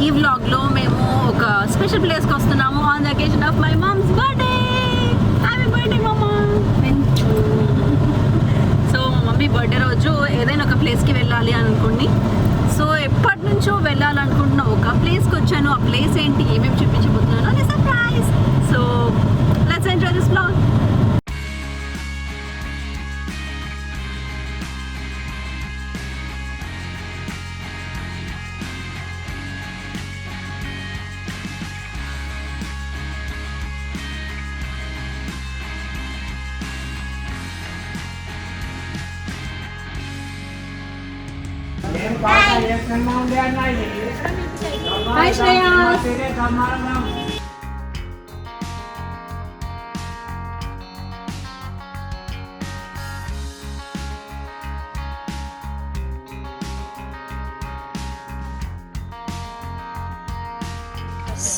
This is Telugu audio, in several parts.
ఈ వ్లాగ్లో మేము ఒక స్పెషల్ ప్లేస్కి వస్తున్నాము on the occasion of my mumps birthday. Happy birthday మమ్మ. సో మా మమ్మీ బర్త్డే రోజు ఏదైనా ఒక ప్లేస్కి వెళ్ళాలి అనుకోండి. సో ఎప్పటి నుంచో వెళ్ళాలనుకుంటున్నా ఒక ప్లేస్కి వచ్చాను. ఆ ప్లేస్ ఏంటి, ఏమేమి చూపించబోతున్నాను అని surprise. So let's enjoy this vlog. Hi Shreya.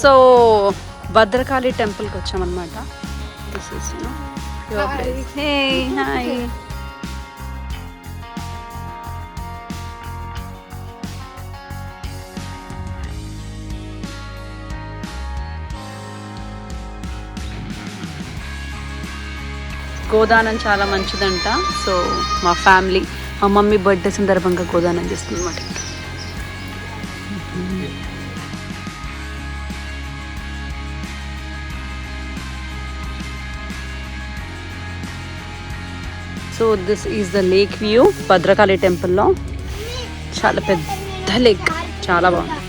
So Bhadrakali టెంపుల్కి వచ్చామన్నమాట. This is your place. Hey hi. గోదానం చాలా మంచిదంట. సో మా ఫ్యామిలీ, మా మమ్మీ బర్త్డే సందర్భంగా గోదానం చేస్తుంది అన్నమాట. So this is the lake view Bhadrakali టెంపుల్లో. చాలా పెద్ద లేక్, చాలా బాగుంది.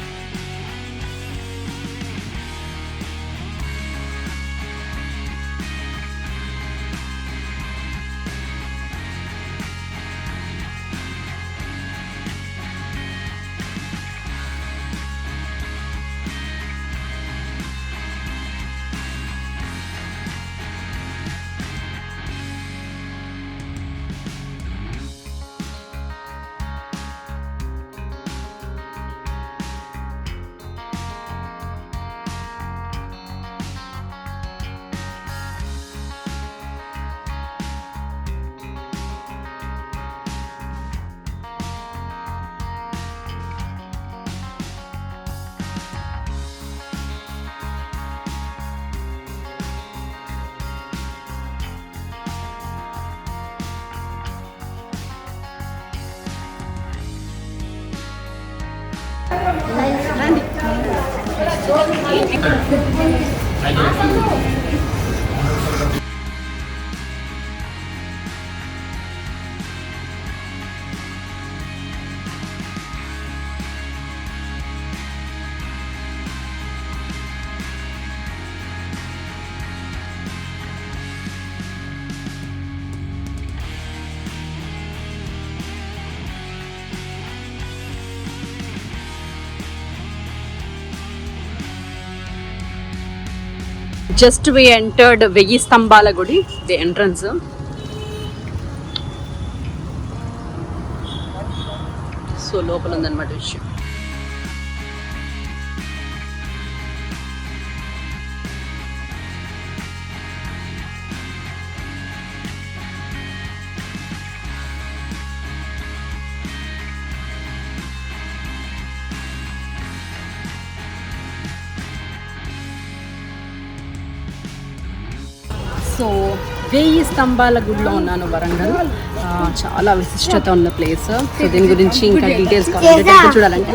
జస్ట్ వి ఎంటర్డ్ 1000 స్తంభాల గుడి, ది ఎంట్రన్స్. సో లోపల ఉందన్నమాట విషయం. సో 1000 స్తంభాల గుడిలో ఉన్నాను వరంగల్. చాలా విశిష్టత ఉన్న ప్లేస్. సో దీని గురించి ఇంకా డీటెయిల్స్ కావాలంటే చూడాలంటే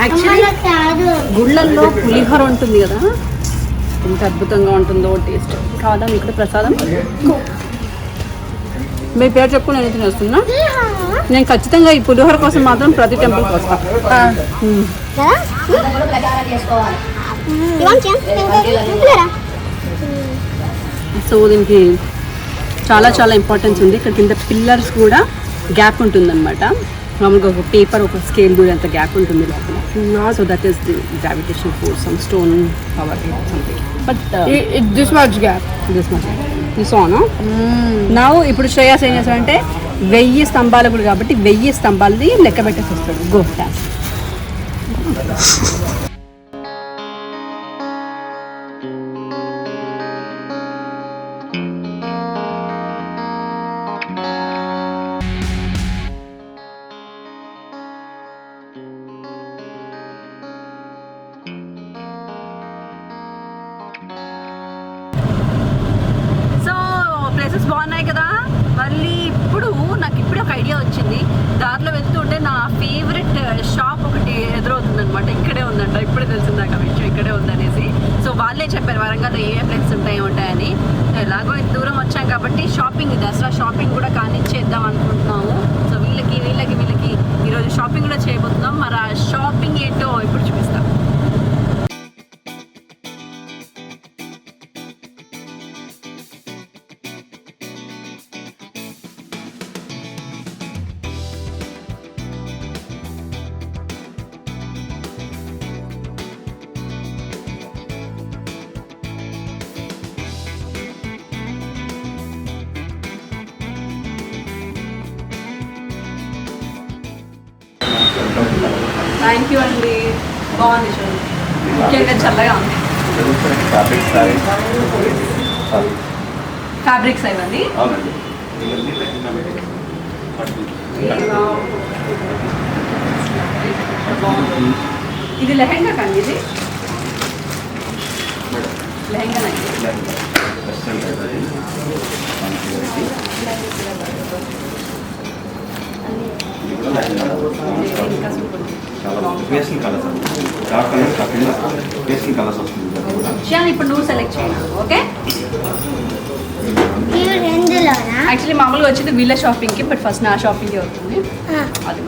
యాక్చువల్లీ గుళ్ళల్లో పులిహోర ఉంటుంది కదా, ఎంత అద్భుతంగా ఉంటుందో టేస్ట్. కాదా ఇక్కడ ప్రసాదం? మీ పేరు చెప్పు, నేను తినేస్తున్నా. నేను ఖచ్చితంగా ఈ పులిహోర కోసం మాత్రం ప్రతి టెంపుల్కి వస్తాను. సో దీనికి చాలా చాలా ఇంపార్టెన్స్ ఉంది. ఇక్కడ కింద పిల్లర్స్ కూడా గ్యాప్ ఉంటుందన్నమాట. మామూలుగా ఒక పేపర్ ఒక స్కేల్ దూరం అంత గ్యాప్ ఉంటుంది లోపల. So that is the gravitation force, some stone power something. But this much gap. This on now ఇప్పుడు శ్రేయాస్ ఏం చేస్తాడంటే 1000 స్తంభాల గుడి కాబట్టి 1000 స్తంభాలది లెక్క పెట్టేసి వస్తాడు. Go dance. ప్లేసెస్ బాగున్నాయి కదా. మళ్ళీ ఇప్పుడు నాకు ఇప్పుడే ఒక ఐడియా వచ్చింది. దారిలో వెళ్తుంటే నా ఫేవరెట్ షాప్ ఒకటి ఎదురవుతుంది అనమాట. ఇక్కడే ఉందంట, ఇప్పుడే తెలిసింది నాకు ఆ విషయం ఇక్కడే ఉందనేసి. సో వాళ్ళే చెప్పారు వరంగల్లో ఏ ప్లేసెస్ ఉంటాయని. ఎలాగో ఇంత దూరం వచ్చాం కాబట్టి షాపింగ్, దసరా షాపింగ్ కూడా కానిచ్చేద్దాం అనుకుంటున్నాము. సో వీళ్ళకి ఈరోజు షాపింగ్ కూడా చేయబోతున్నాం. మరి ఆ షాపింగ్ ఏంటో ఇప్పుడు చూపిస్తాం. థ్యాంక్ యూ అండి, బాగుంది చూడండి, ముఖ్యంగా చల్లగా ఉంది. ఫ్యాబ్రిక్స్ ఇవన్నీ ఇది లెహెంగా కండి, ఇది లెహెంగా ఇప్పుడు నువ్వు సెలెక్ట్ చేయాలి. ఓకే, యాక్చువల్లీ మామూలుగా వచ్చింది వీళ్ళ షాపింగ్కి, బట్ ఫస్ట్ నా షాపింగ్కి అవుతుంది. అది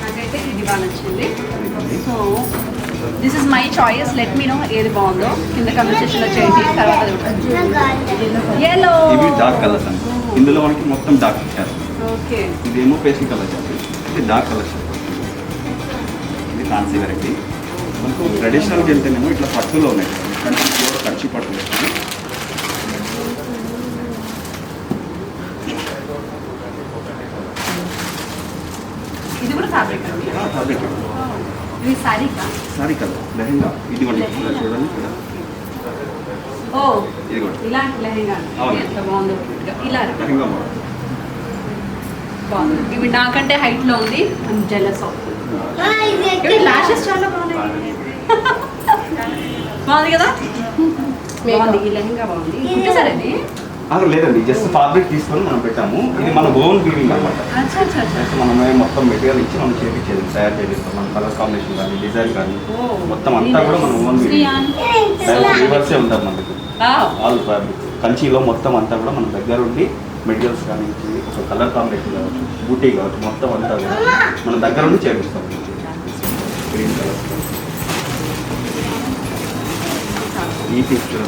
నాకైతే ఇది బాగా నచ్చింది. So this is my choice. Let me know ఏది బాగుందో కింద కమెంట్ సెక్షన్లో చేయండి. తర్వాత yellow, ఇవి డార్క్ కలర్స్ అండి. ఇందులో మనకి మొత్తం డార్క్ ఇచ్చారు. ఓకే, ఇదేమో పేస్టల్ కలర్ చెప్పి, ఇది డార్క్ కలర్ చెప్పి, ఇది ఫ్యాన్సీ వెరైటీ. మనకు ట్రెడిషనల్కి వెళ్తేనేమో ఇట్లా పట్టులో ఉన్నాయి, కంచి పట్టు వేస్తుంది. ఇది కూడా ఫ్యాబ్రిక్ అండి. ఫ్యాబ్రిక్ ఇది సారీ కలర్ లెహంగా. ఇది కూడా చూడండి, ఓ ఇది కూడా ఇలాంటి లెహంగా ఎంత బాగుందో. ఇలా లెహంగా బాగుంది. ఇవి నాకంటే హైట్ లో ఉంది, ఐమ్ జెలస్ ఆఫ్. లాషెస్ చాలా బాగున్నాయి. బాగుంది కదా, బాగుంది. ఈ లెహంగా బాగుంది. ఇంకే సరే ఇది లేదండి, జస్ట్ ఫ్యాబ్రిక్ తీసుకొని మనం పెట్టాము. ఇది మన ఓన్ వీవింగ్ అనమాట. మనమే మొత్తం మెటీరియల్ ఇచ్చి మనం చేపించేది, తయారు చేపిస్తాం. మన కలర్ కాంబినేషన్ కానీ డిజైన్ కానీ మొత్తం అంతా కూడా మన ఓన్ వీవర్సే ఉంటారు మనకి. ఆల్ ఫ్యాబ్రిక్ కంచిలో మొత్తం అంతా కూడా మన దగ్గర ఉండి మెటీరియల్స్ కానీ ఒక కలర్ కాంబినేషన్ కావచ్చు, బూటీ కావచ్చు, మొత్తం అంతా కూడా మన దగ్గర ఉండి చేపిస్తాం. గ్రీన్ కలర్ ఈ పిక్చర్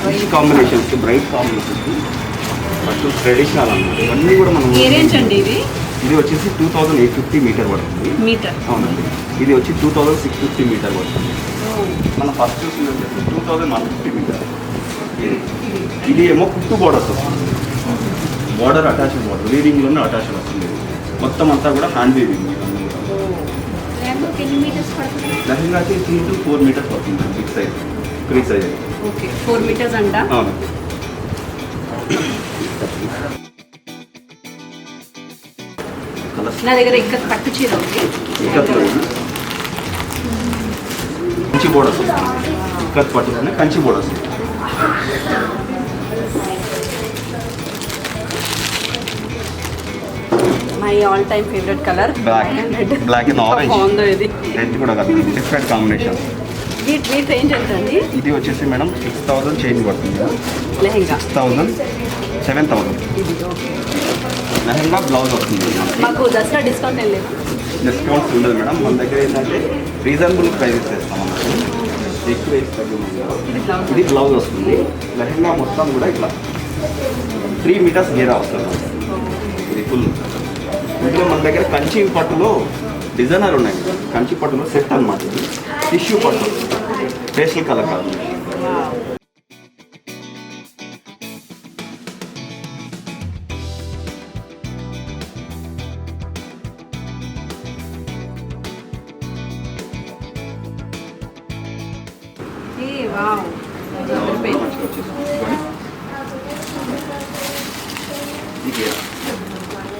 మంచి combinations, bright combinations, first traditional అన్నమాట. ఇవన్నీ కూడా మనం అండి. ఇది వచ్చేసి 2850 మీటర్ పడుతుంది. అవునండి. ఇది వచ్చి 2650 మీటర్ పడుతుంది. మన ఫస్ట్ చూసింది వచ్చేసి 2150 మీటర్. ఇది ఏమో కుట్టు బోర్డర్స్ వస్తుంది. బోర్డర్ అటాచ్డ్ బోర్డర్, వీవింగ్లోనే అటాచ్డ్ వస్తుంది. మొత్తం అంతా కూడా హ్యాండ్ వీవింగ్. లెహంగాకి 3 to 4 మీటర్స్ పడుతుంది. Big size, free size. Okay, 4 metres అంట. అవును. నా దగ్గర ఇంకా పట్టు చీర ఉంది. కంచి బోర్డర్స్ వస్తుంది. ఇక్కత్ పట్టులోనే Kanchi borders. My all time favourite colour black and orange. బాగుందో ఇది. రెడ్ కూడా కాదు, డిఫరెంట్ కాంబినేషన్. వీటి రేంజ్ ఎంత అండి? ఇది వచ్చేసి మేడం 6000 చేంజ్ పడుతుంది. లెహంగా 6000 7,000. ఇది ఓకే. లెహంగా బ్లౌజ్ వస్తుంది. మాకు దసరా డిస్కౌంట్ ఏం లేదు. డిస్కౌంట్స్ ఉండదు మేడం. మన దగ్గర ఏంటంటే రీజనబుల్ ప్రైజెస్ చేస్తాం అన్నట్టు. ఎక్కువ వేసి తగ్గుతుంది. ఇది బ్లౌజ్ వస్తుంది. లెహంగా మొత్తం కూడా ఇట్లా 3 మీటర్స్ గేరా వస్తుంది. ఇది ఫుల్. ఇందులో మన దగ్గర కంచి పట్టులో డిజైనర్ ఉన్నాయి. కంచి పట్టులో సెట్ అన్నమాట. ఇది టిష్యూ పట్టు, ఫేషియల్ కలర్ కాదు.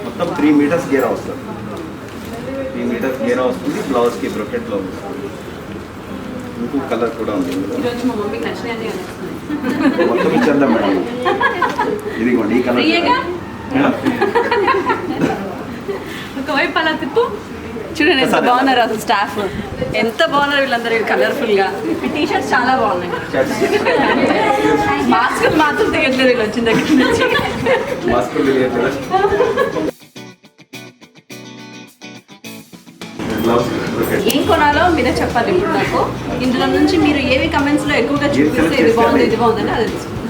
మొత్తం 3 మీటర్స్ గేరా వస్తుంది. 3 మీటర్స్ గేరా వస్తుంది. బ్లౌజ్కి బ్రొకెట్ బ్లౌజ్ వస్తుంది. ఇంకో కలర్ కూడా ఉంది. మొత్తం ఇచ్చేద్దాం మేడం. ఇదిగోండి ఈ కలర్. ఒకవైపు అలా తిప్పు. చూడండి ఎంత బాగున్నారు అసలు స్టాఫ్, ఎంత బాగున్నారు వీళ్ళందరూ కలర్ఫుల్గా. టీ షర్ట్స్ చాలా బాగున్నాయి. మాస్కులు మాత్రం తీయట్లేదు వీళ్ళు వచ్చిన దగ్గర నుంచి. ఏం కొనాలో మీరే చెప్పాలి ఇప్పుడు నాకు. ఇందులో నుంచి మీరు ఏవి కమెంట్స్లో ఎక్కువగా చూపిస్తే ఇది బాగుంది ఇది బాగుందని అది తీసుకుంటాం.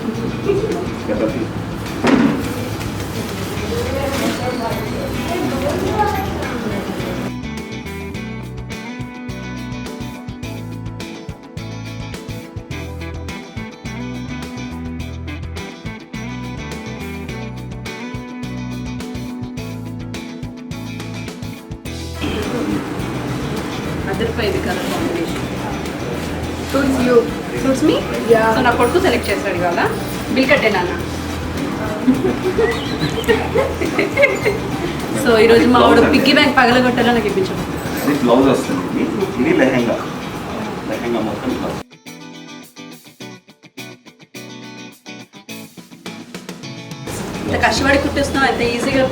అదిరిపోయింది colour combination. Suits you, suits me. So నా కొడుకు సెలెక్ట్ చేస్తాడు ఇవాళ. బిల్ కట్టేనా? సో ఈరోజు మా వాడు పిగ్గీ బ్యాంక్ పగలగొట్టాలో నాకు ఇప్పించాము. ఇది బ్లౌజ్ వస్తుంది. ఇది లెహంగా. లెహంగా మొత్తం ఇంత కష్టపడి కుట్టేస్తున్నాం, ఎంత ఈజీగా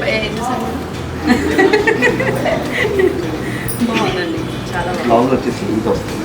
బాగుందండి. చాలా బ్లౌజ్ వచ్చేసి ఇంత వస్తుంది.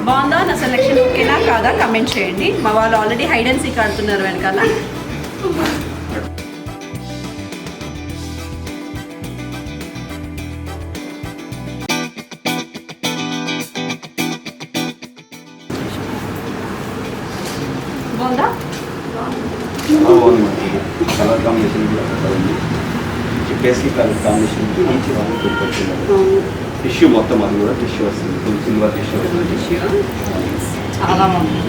బాగుందా? నా సెలెక్షన్ ఓకేనా కాదా కమెంట్ చేయండి. మా వాళ్ళు ఆల్రెడీ హైడ్ అండ్ సీక్ ఆడుతున్నారు వెనకాల. బాగుందా? కలర్ కాంబినేషన్ బేసిక్ కలర్ కాంబినేషన్కి మంచి వచ్చింది. టిష్యూ మొత్తం అది కూడా టిష్యూ వస్తుంది. సిల్వర్ టిష్యూ చాలా బాగుంది.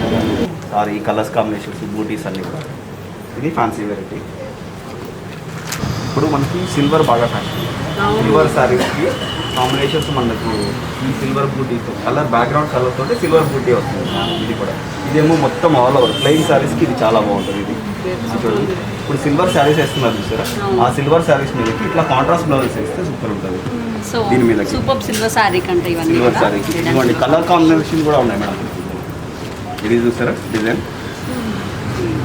సారీ ఈ కలర్స్ కాంబినేషన్స్ బూటీస్ అన్నీ కూడా. ఇది ఫ్యాన్సీ వెరైటీ. ఇప్పుడు మనకి సిల్వర్ బాగా ఫ్యాషన్. సిల్వర్ శారీస్కి కాంబినేషన్స్ మనకు ఈ సిల్వర్ బూటీతో కలర్ బ్యాక్గ్రౌండ్ కలర్ తోటి సిల్వర్ బూటీ వస్తుంది. ఇది కూడా ఇదేమో మొత్తం ఆల్ ఓవర్ ప్లెయిన్ శారీస్కి ఇది చాలా బాగుంటుంది. ఇది చూడండి. ఇప్పుడు సిల్వర్ శారీస్ వేస్తున్నారు చూసారా, ఆ సిల్వర్ శారీస్ మీదకి ఇట్లా కాంట్రాస్ట్ బ్లౌజెస్ వేస్తే సూపర్ ఉంటుంది. సో దీని మీద సూపర్ సిల్వర్ శారీ కంటే ఇవన్నీ సిల్వర్ శారీకి ఇవ్వండి. కలర్ కాంబినేషన్ కూడా ఉన్నాయి మేడం. ఇది చూసారా డిజైన్,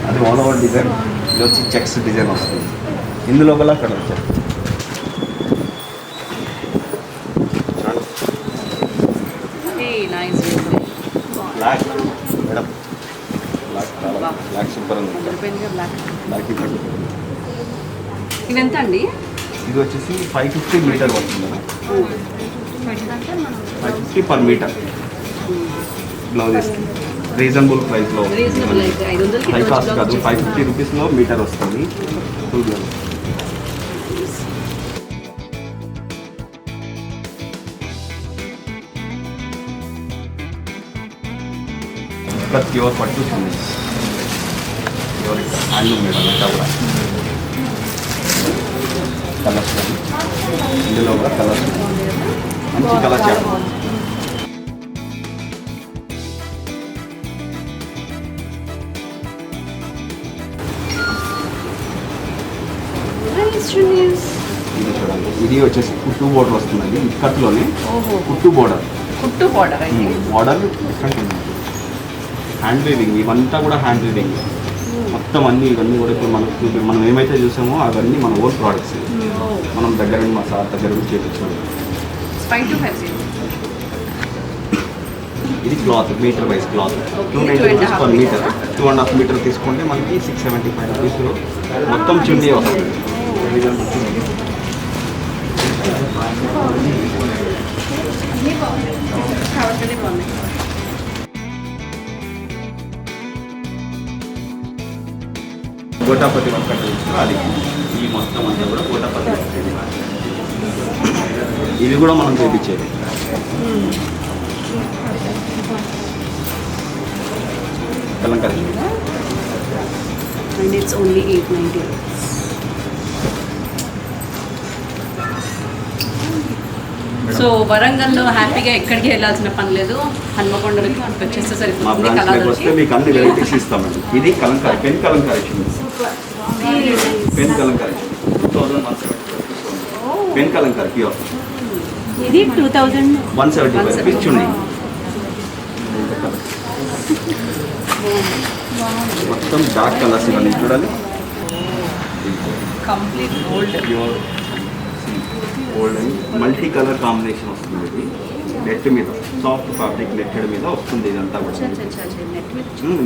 అది ఆల్ ఓవర్ డిజైన్. ఇది వచ్చి చెక్స్ డిజైన్ వస్తుంది. ఇందులో కూడా colour check black madam. Black చాలా బ్లాక్ సూపర్ ఉంది. బ్లాక్ ఇవెంత అండి? ఇది వచ్చేసి 550 మీటర్ వస్తుంది మేడం. 550 పర్ మీటర్ బ్లౌజెస్కి. రీజనబుల్ ప్రైస్లో, హై కాస్ట్ కాదు. 550 రూపీస్లో మీటర్ వస్తుంది. ప్యూర్ పట్టు ఉంది. Pure handloom madam. ఇంకా కూడా కలర్స్ ఇందులో కూడా కలర్స్ మంచి కలర్ చాట్. ఇది చూడండి. ఇది వచ్చేసి కుట్టు బోర్డర్ వస్తుందండి. ఇక్కత్లోనే కుట్టు బోర్డర్. కుట్టు బోర్డర్ బోర్డర్ డిఫరెంట్ ఉంది. హ్యాండ్ వీవింగ్, ఇవంతా కూడా హ్యాండ్ వీవింగ్ మొత్తం అన్నీ. ఇవన్నీ కూడా ఇప్పుడు మనం ఏమైతే చూసామో అవన్నీ మన ఓన్ ప్రోడక్ట్స్. మనం దగ్గర నుండి మా సార్ దగ్గర నుంచి చేయించాము. 5 to 5 ఇది cloth metre wise cloth 290 rupees per metre. 2.5 metre తీసుకుంటే మనకి 675 రూపీస్లో మొత్తం చున్నీ వస్తుంది. గోటాపతి వర్క్ అంటే అది ఈ మొత్తం అంతా కూడా గోటాపతి వర్క్. ఇది కూడా మనం చేయించేది. Kalamkari and it's only 890 rupees. So వరంగల్లో హ్యాపీగా ఎక్కడికి వెళ్ళాల్సిన పని లేదు, హన్మకొండలకి వచ్చేస్తే మా సరిపోతుంది. బ్రాంచ్లోకి వస్తే మీకు అన్ని వెరైటీస్ ఇస్తామండి. ఇది Kalamkari, pen Kalamkari chunni. Pen Kalamkari 2001 pen Kalamkari pure. ఇది 2175 రూపీస్ చున్నీ. మొత్తం డార్క్ కలర్స్ ఇవన్నీ చూడాలి. Complete gold. Pure gold and multi colour combination వస్తుంది. ఇది నెట్ మీద సాఫ్ట్ ఫ్యాబ్రిక్ నెట్టెడ్ మీద వస్తుంది. ఇదంతా కూడా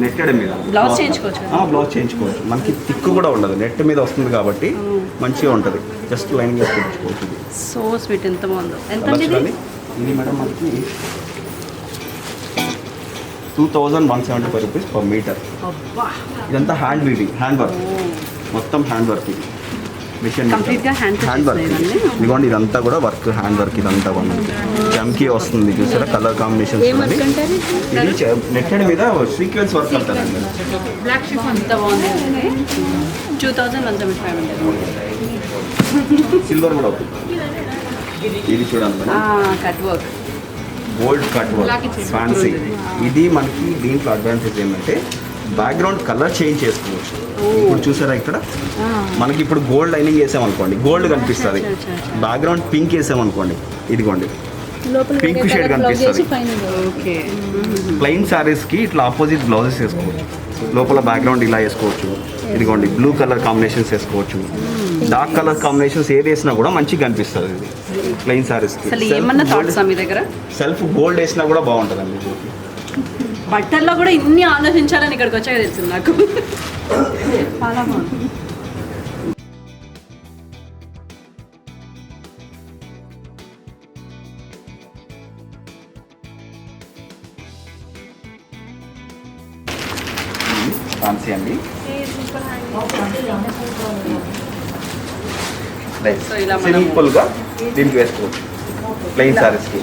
నెట్టెడ్ మీద బ్లౌజ్ చేయించుకోవచ్చు. బ్లౌజ్ చేయించుకోవచ్చు. మనకి తిక్కు కూడా ఉండదు, నెట్ మీద వస్తుంది కాబట్టి మంచిగా ఉంటుంది. జస్ట్ లైన్ గా చేయించుకోవచ్చు. సో స్వీట్, ఎంత బాగుందో. ఎంత ఇది మేడం మనకి 2175 రూపీస్ పర్ మీటర్. ఇదంతా హ్యాండ్ వీవింగ్, హ్యాండ్ వర్క్, మొత్తం హ్యాండ్ వర్క్. ఇది మిషన్ హ్యాండ్ వర్క్. ఇదిగోండి ఇదంతా కూడా వర్క్, హ్యాండ్ వర్క్. ఇదంతా జమ్కీ వస్తుంది చూసారా, కలర్ కాంబినేషన్స్. ఇది నెట్టెడ్ మీద సీక్వెన్స్ వర్క్ అంటారండి. బ్లాక్ షిఫ్ అంత బాగుంది. 2175. సిల్వర్ కూడా అవుతుంది. ఇది చూడండి madam, cut work, gold cut work, fancy. ఇది మనకి దీంట్లో అడ్వాంటేజ్ ఏంటంటే బ్యాక్గ్రౌండ్ కలర్ చేంజ్ చేసుకోవచ్చు. ఇప్పుడు చూసారా ఇక్కడ మనకి ఇప్పుడు గోల్డ్ లైనింగ్ వేసామనుకోండి గోల్డ్ కనిపిస్తుంది. బ్యాక్గ్రౌండ్ పింక్ వేసామనుకోండి ఇదిగోండి పింక్ షేడ్ కనిపిస్తుంది. ప్లెయిన్ శారీస్కి ఇట్లా ఆపోజిట్ బ్లౌజెస్ వేసుకోవచ్చు. లోపల బ్యాక్గ్రౌండ్ ఇలా వేసుకోవచ్చు. ఇదిగోండి బ్లూ కలర్ కాంబినేషన్స్ వేసుకోవచ్చు. డార్క్ కలర్ కాంబినేషన్స్ ఏది వేసినా కూడా మంచిగా కనిపిస్తుంది. ఇది ప్లెయిన్ శారీస్కి. సెల్ఫ్ గోల్డ్ వేసినా కూడా బాగుంటుందండి. బట్టల్లో కూడా ఇన్ని ఆలోచించాలని ఇక్కడికి వచ్చాక తెలిసింది నాకు. చాలా బాగుంది. ఫ్యాన్సీ అండి. సింపుల్గా దీనికి వేసుకోవచ్చు. ప్లెయిన్ శారీస్కి,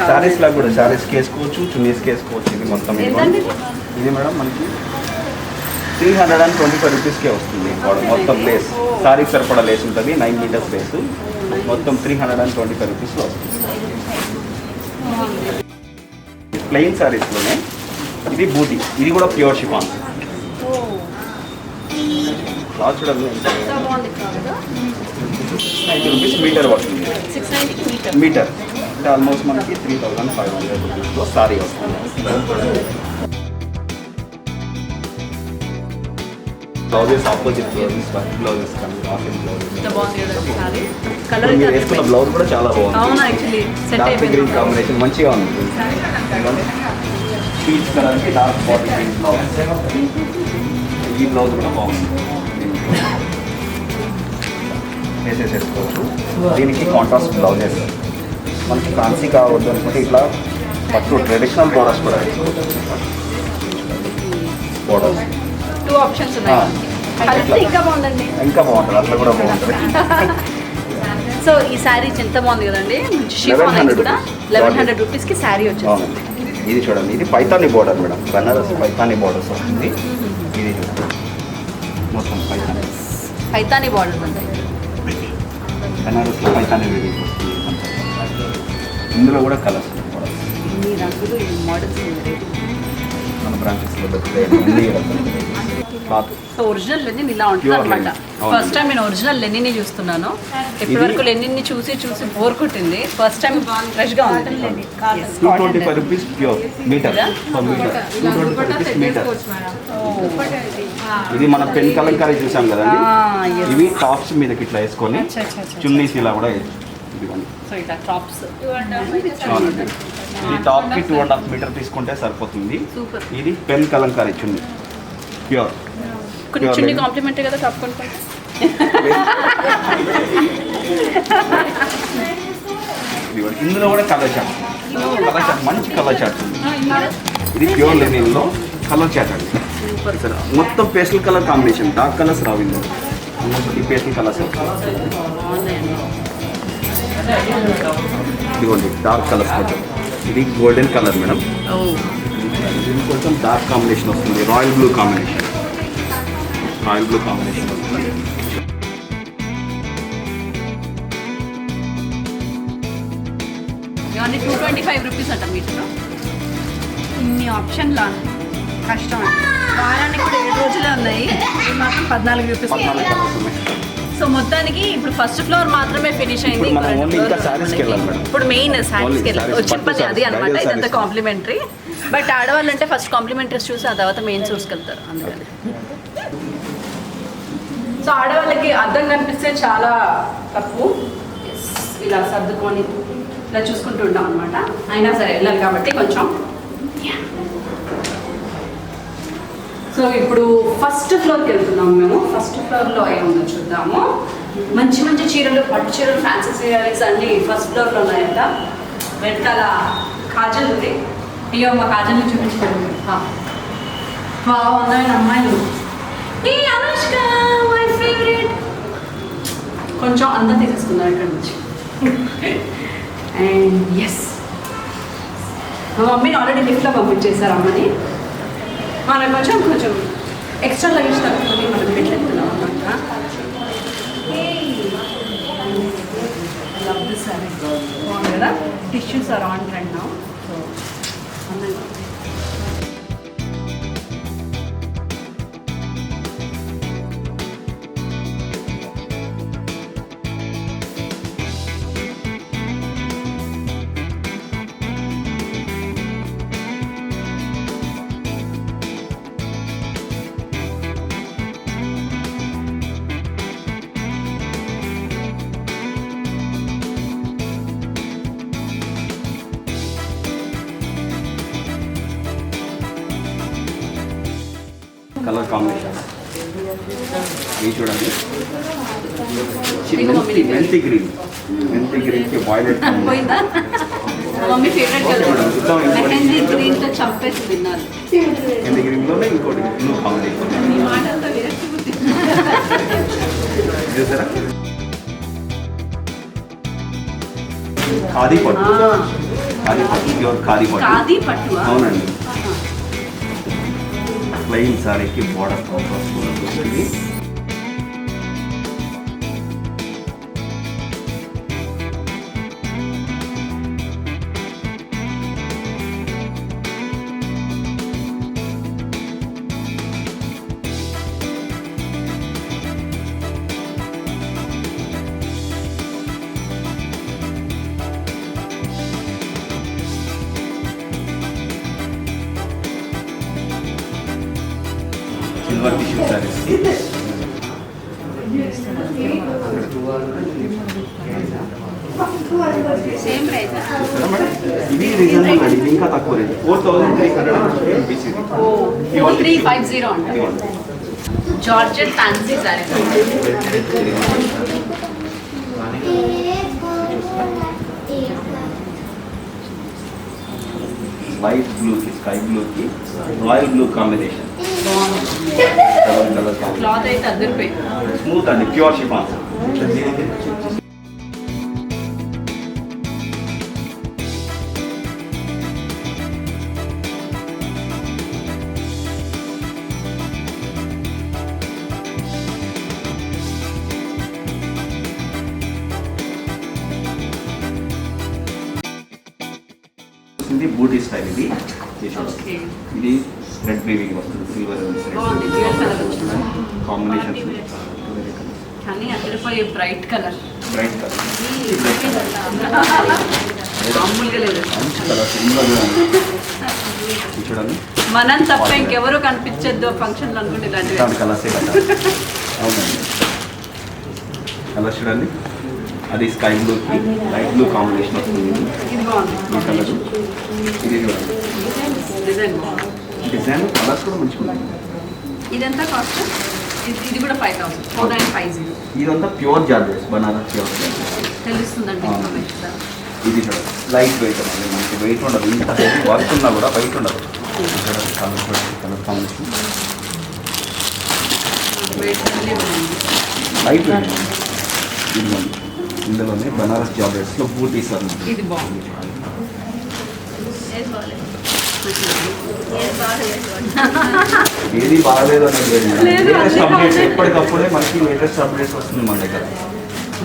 శారీస్లా కూడా శారీస్కి వేసుకోవచ్చు, చున్నీస్కి వేసుకోవచ్చు. ఇది మొత్తం ఇది మేడం మనకి 325 రూపీస్కే వస్తుంది. మొత్తం లేస్ శారీకి సరిపడా లేస్ ఉంటుంది. 9 మీటర్స్ లేస్ మొత్తం 325 రూపీస్లో వస్తుంది. ప్లెయిన్ శారీస్లోనే ఇది బూటీ, ఇది కూడా ప్యూర్ షిఫాన్. క్లాత్ చూడండి 90 రూపీస్ మీటర్ పడుతుంది. మీటర్ అంటే ఆల్మోస్ట్ మనకి 3500 రూపీస్లో సారీ వస్తుంది. Blouses opposite blouses, work blouses కానీ ఆఫీస్ బ్లౌజెస్. మీరు వేసుకున్న బ్లౌజ్ కూడా చాలా బాగుంది. డార్క్ గ్రీన్ కాంబినేషన్ మంచిగా ఉంది. పీచ్ కలర్కి డార్క్ బాటిల్ గ్రీన్ బ్లౌజ్. ఈ బ్లౌజ్ కూడా బాగుంది. వేసేసుకోవచ్చు. దీనికి కాంట్రాస్ట్ బ్లౌజెస్. మనకి ఫ్యాన్సీ కావద్దు అనుకుంటే ఇట్లా పట్టు ట్రెడిషనల్ బోర్డర్స్ కూడా వేసుకోవచ్చు. బోర్డర్స్ 2 ఆప్షన్స్ ఉన్నాయి. ఇంకా బాగుందండి, ఇంకా బాగుంటుంది. అట్లా కూడా బాగుంటుంది. సో ఈ శారీ ఎంత బాగుంది కదండి. 1100 రూపీస్కి శారీ వచ్చేది. ఇది చూడండి, ఇది Paithani border madam, Banaras Paithani borders వస్తుంది. ఇది మొత్తం పైతాని బోర్డర్ అంటే బనారస్లో పైతాని వేదింగ్ వస్తుంది. ఇందులో కూడా కలర్స్, ఇన్ని రంగులు, ఈ మోడల్స్. మన బ్రాంచెస్లో దొరుకుతాయి అన్నీ క్లాత్. సో ఒరిజినల్ లెనిన్ ఇలా ఉంటుంది Pure అనమాట. linen. అవును. ఫస్ట్ టైం నేను ఒరిజినల్ లెనిన్ చూస్తున్నాను. ఇప్పటి వరకు లెనిన్ చూసి బోర్ కొట్టింది. ఫస్ట్ టైం ఫ్రెష్ గా ఉంది. 225 rupees pure metre per metre 225 rupees metre. ఇది మన పెన్ కలంకారీ చూసాం కదండి. ఇవి టాప్స్ మీదకి ఇట్లా వేసుకొని చున్నీస్ ఇలా కూడా ఇదిగోండి. సో ఇట్లా టాప్స్ అవునండి. ఈ టాప్కి 2.5 మీటర్ తీసుకుంటే సరిపోతుంది. సూపర్. ఇది పెన్ కలంకారీ చున్నీ ప్యూర్. కొంచెం చున్నీ కాంప్లిమెంటరీ కదా టాప్ కొనుక్కుంటే. ఇందులో కూడా కలర్ చాట్ మంచి కలర్ చాట్ ఉంది. ఇది ప్యూర్ లెనిన్లో కలర్ చాట్ అండి. సరే, మొత్తం pastel colour combination, dark colours రావు ఇందులో. ఈ పేస్టల్ కలర్స్ ఇదిగోండి డార్క్ కలర్స్ కొంచెం. ఇది గోల్డెన్ కలర్ మేడం. ఇది కొంచెం డార్క్ కాంబినేషన్ వస్తుంది. రాయల్ బ్లూ కాంబినేషన్ వస్తుంది. ఇవన్నీ 225 రూపీస్ అంట మీటర్. ఇన్ని ఆప్షన్లా కష్టం అండి. వారానికి కూడా 7 రోజులే ఉన్నాయి. ఇవి మాత్రం 14 రూపీస్. 14 కలర్స్ ఉన్నాయి. సో మొత్తానికి ఇప్పుడు ఫస్ట్ ఫ్లోర్ మాత్రమే ఫినిష్ అయింది. ఇప్పుడు మనం only ఇంకా sareesకి వెళ్ళాలి మేడం. ఇప్పుడు మెయిన్ శారీస్కి వెళ్ళాలి. Sarees, చెప్పది పట్టు అది అనమాట. sarees, ఇదంతా sarees. కాంప్లిమెంటరీ. బట్ ఆడవాళ్ళు అంటే ఫస్ట్ కాంప్లిమెంటరీస్ చూసి ఆ తర్వాత మెయిన్ సోర్స్కి వెళ్తారు. అందుకని సో ఆడవాళ్ళకి అర్థం కనిపిస్తే చాలా తప్పు. ఇలా సర్దుకొని ఇలా చూసుకుంటూ ఉంటాం అనమాట. అయినా సరే వెళ్ళాలి కాబట్టి కొంచెం. సో ఇప్పుడు ఫస్ట్ ఫ్లోర్కి వెళ్తున్నాము మేము. ఫస్ట్ ఫ్లోర్లో ఏముందో చూద్దాము. మంచి మంచి చీరలు, పట్టు చీరలు, ఫ్యాన్సీ శారీస్ అన్నీ ఫస్ట్ ఫ్లోర్లో ఉన్నాయంట. వెనకాల కాజల్ ఉంది. అయ్యో మా కాజల్ని చూపించలేదు. బాగున్నాయి అమ్మాయిలు. ఏ అనుష్క మై ఫేవరెట్. కొంచెం అందం తీసేసుకున్నారు ఇక్కడ నుంచి. అండ్ ఎస్, మా మమ్మీని ఆల్రెడీ లిఫ్ట్లో పంపించేశారు అమ్మని. మనకు కొంచెం ఎక్స్ట్రా లగేజ్ తగ్గుతుంది. మనం పెట్టెత్తున్నాం అనమాట. Love this sari. బాగుంది కదా. Tissues are on trend now. So అందంగా కలర్ కాంబినేషన్ ఇవి చూడండి. మెంతి గ్రీన్కి వాయిలెట్ పోయిందా? మా మమ్మీ ఫేవరెట్ కదా. మెహందీ గ్రీన్తో చంపేసి తిన్నారు. మెంతి గ్రీన్లోనే ఇంకోటి బ్లూ కాంబినేషన్ ఈ మాట అంతా విరక్తి బుద్ధి. చూసారా. ఖాదీ పట్టు, ప్యూర్ ఖాదీ పట్టు. ఖాదీ పట్టువా? అవునండి. ప్లెయిన్ సారీకి బోర్డర్ వస్తుంది. Silver tissue saris. Same price. ఇది రీజనబుల్ అండి. ఇది ఇంకా తక్కువ రేట్. 4300 ఎంపీసీ. 350 అంట. Georgette fancy sorry. లైట్ బ్లూకి స్కై బ్లూకి రాయల్ బ్లూ కాంబినేషన్. క్లాత్ అయితే అద్దరిపోయింది. స్మూత్ అండి, ప్యూర్ షిఫాన్. బూటీ స్టైల్ ఇది. ఓకే ఇది రెడ్ వీవింగ్ వస్తుంది, సిల్వర్ బాగుంది డ్యూయల్ కలర్ వచ్చింది కాంబినేషన్ కానీ అదిరిపోయే బ్రైట్ కలర్ బ్రైట్ కలర్ మామూలుగా లేదు మంచి కలర్స్ ఇందులో చూడండి మనం తప్ప ఇంకెవరు కనిపించద్దు ఫంక్షన్ లో అనుకుంటే ఇలాంటివి ఇలాంటి కలర్సే కదా. అవునండి కలర్ చూడండి, అది sky blue light blue combination వస్తుంది. ఇది బాగుంది ఈ కలర్ ఇది చూడండి, డిజైన్ బాగుంది. డిజైన్ కలర్స్ కూడా మంచిగా ఉన్నాయి. ఇదంతా కాస్ట్ ఇది కూడా 5000 4950 ఇదంతా ప్యూర్ జార్జెస్, బనారస్ ప్యూర్ జార్జెస్. తెలుస్తుందండి అవును. information. ఇది చూడండి లైట్ వెయిట్ అండి, మనకి వెయిట్ ఉండదు, ఇంత హెవీ వర్క్ ఉన్నా కూడా వెయిట్ ఉండదు. చూడండి కలర్ చూడండి, కలర్ కాంబినేషన్ Weight friendly ఉంది. Light weight. ఇదిగోండి ఇందులోనే బనారస్ జార్జెస్లో బూటీస్ అన్నమాట. ఇది బాగుంది ఏది బాగలేదు అనేది లేదు మేడం. లేదు, లేటెస్ట్ అన్నీ అప్డేట్స్ బాగున్నాయి. ఎప్పటికప్పుడే మనకి లేటెస్ట్ అప్డేట్స్ వస్తుంది మన దగ్గర.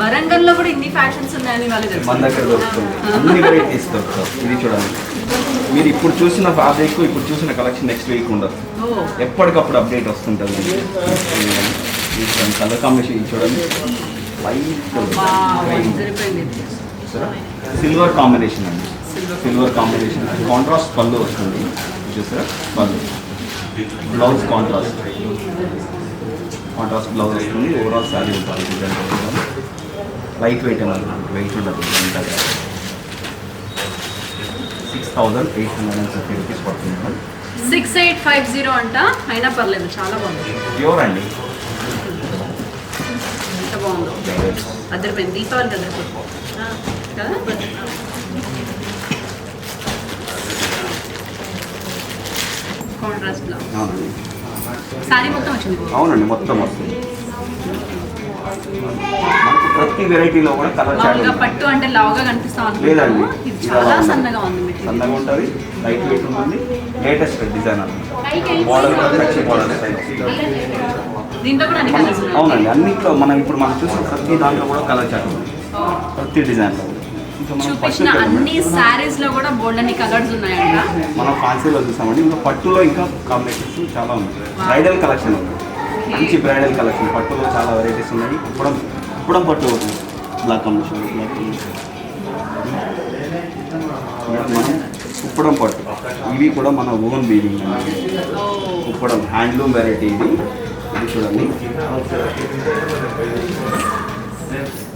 వరంగల్లో కూడా ఇన్ని ఫ్యాషన్స్ ఉన్నాయని వాళ్ళు మన దగ్గర దొరుకుతుంది, అన్ని వెరైటీస్ దొరుకుతాయి. ఇది చూడండి, మీరు ఇప్పుడు చూసిన ఫ్యాబ్రిక్ ఇప్పుడు చూసిన కలెక్షన్ నెక్స్ట్ వీక్ ఉండదు, ఎప్పటికప్పుడు అప్డేట్ వస్తుంటుంది. కలర్ కాంబినేషన్ ఇది చూడండి, సిల్వర్ కాంబినేషన్ అండి, సిల్వర్ కాంబినేషన్ కాంట్రాస్ట్ పళ్ళు వస్తుంది. చూసారా పళ్ళు, బ్లౌజ్ కాంట్రాస్ట్ బ్లౌజ్ వస్తుంది. ఓవరాల్ శారీ ఉంటుంది. డిజైన్ లైట్ వెయిట్ అన్నది, వెయిట్ ఉండదు. 6850 రూపీస్ పడుతుంది మేడం. 6850 అంట, అయినా పర్లేదు చాలా బాగుంది. ప్యూర్ అండి, ఎంత బాగుందో అద్దరిపోయింది. దీపావళి కదా కదా కాంట్రాస్ట్ బ్లౌజ్ అవునండి. సారీ మొత్తం వచ్చింది. అవునండి మొత్తం వస్తుంది. మనకి ప్రతి వెరైటీలో కూడా కలర్ మామూలుగా చాట్ పట్టు అంటే లావుగా కనిపిస్తాం లేదండి, అనుకుంటాము. ఇది చాలా సన్నగా ఉంది మెటీరియల్. సన్నగా ఉంటుంది, లైట్ వెయిట్ ఉంటుంది, లేటెస్ట్ డిజైన్ అన్నమాట. మోడల్ కూడా కచ్చి మోడల్ దీంట్లో కూడా అన్ని కలర్స్ ఉన్నాయి. అవునండి, అన్నిట్లో మనం ఇప్పుడు మనం చూసిన ప్రతి దాంట్లో కూడా కలర్ చాట్ ఉంది, ప్రతి డిజైన్లో. ఇంకా మనం చూపించిన పట్టు అన్ని సారీస్ లో కూడా బోల్డ్ అన్ని కలర్స్ ఉన్నాయంట. మనం ఫ్యాన్సీలో చూసామండి. ఇంకా పట్టులో ఇంకా కాంబినేషన్స్ చాలా ఉన్నాయి. బ్రైడల్ కలెక్షన్ ఉంది, మంచి బ్రైడల్ కలెక్షన్. పట్టులో చాలా వెరైటీస్ ఉన్నాయి. ఇప్పుడం పట్టు అవుతుంది, బ్లాక్ కాంబినేషన్. మనం ఉప్పడం పట్టు, ఇవి కూడా మన ఓన్ వీవింగ్ అండి. ఉప్పడం హ్యాండ్లూమ్ వెరైటీ ఇది. ఇది చూడండి,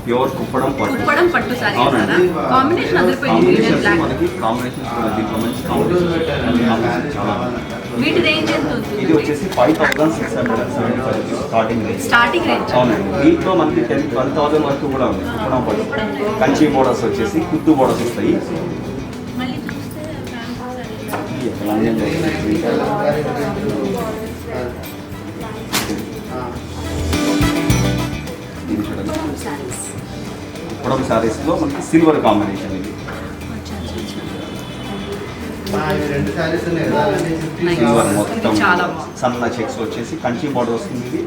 ప్యూర్ కుప్పడం పట్టు. కుప్పడం పట్టు సారీ అవునండి. కాంబినేషన్ అదిరిపోయింది. కాంబినేషన్స్ బ్లాక్ మనకి కాంబినేషన్స్ కూడా దీంట్లో మంచి కాంబినేషన్ చాలా ఉన్నాయి. వీటి రేంజ్ ఎంత ఇది ఉంటుంది? వచ్చేసి 5675 స్టార్టింగ్ రేంజ్. స్టార్టింగ్ రేంజ్ అవునండి, దీంట్లో మనకి 10,000 వరకు కూడా ఉంది. కుప్పడం పట్టు కంచి బోర్డర్స్ వచ్చేసి కుట్టు బోర్డర్స్ వస్తాయి. ఇది చూడండి, కుప్పడం శారీస్లో మనకి సిల్వర్ కాంబినేషన్. ఇది సిల్వర్ మొత్తం చాలా బాగుంది. సన్న చెక్స్ వచ్చేసి కంచి బోర్డర్ వస్తుంది. ఇది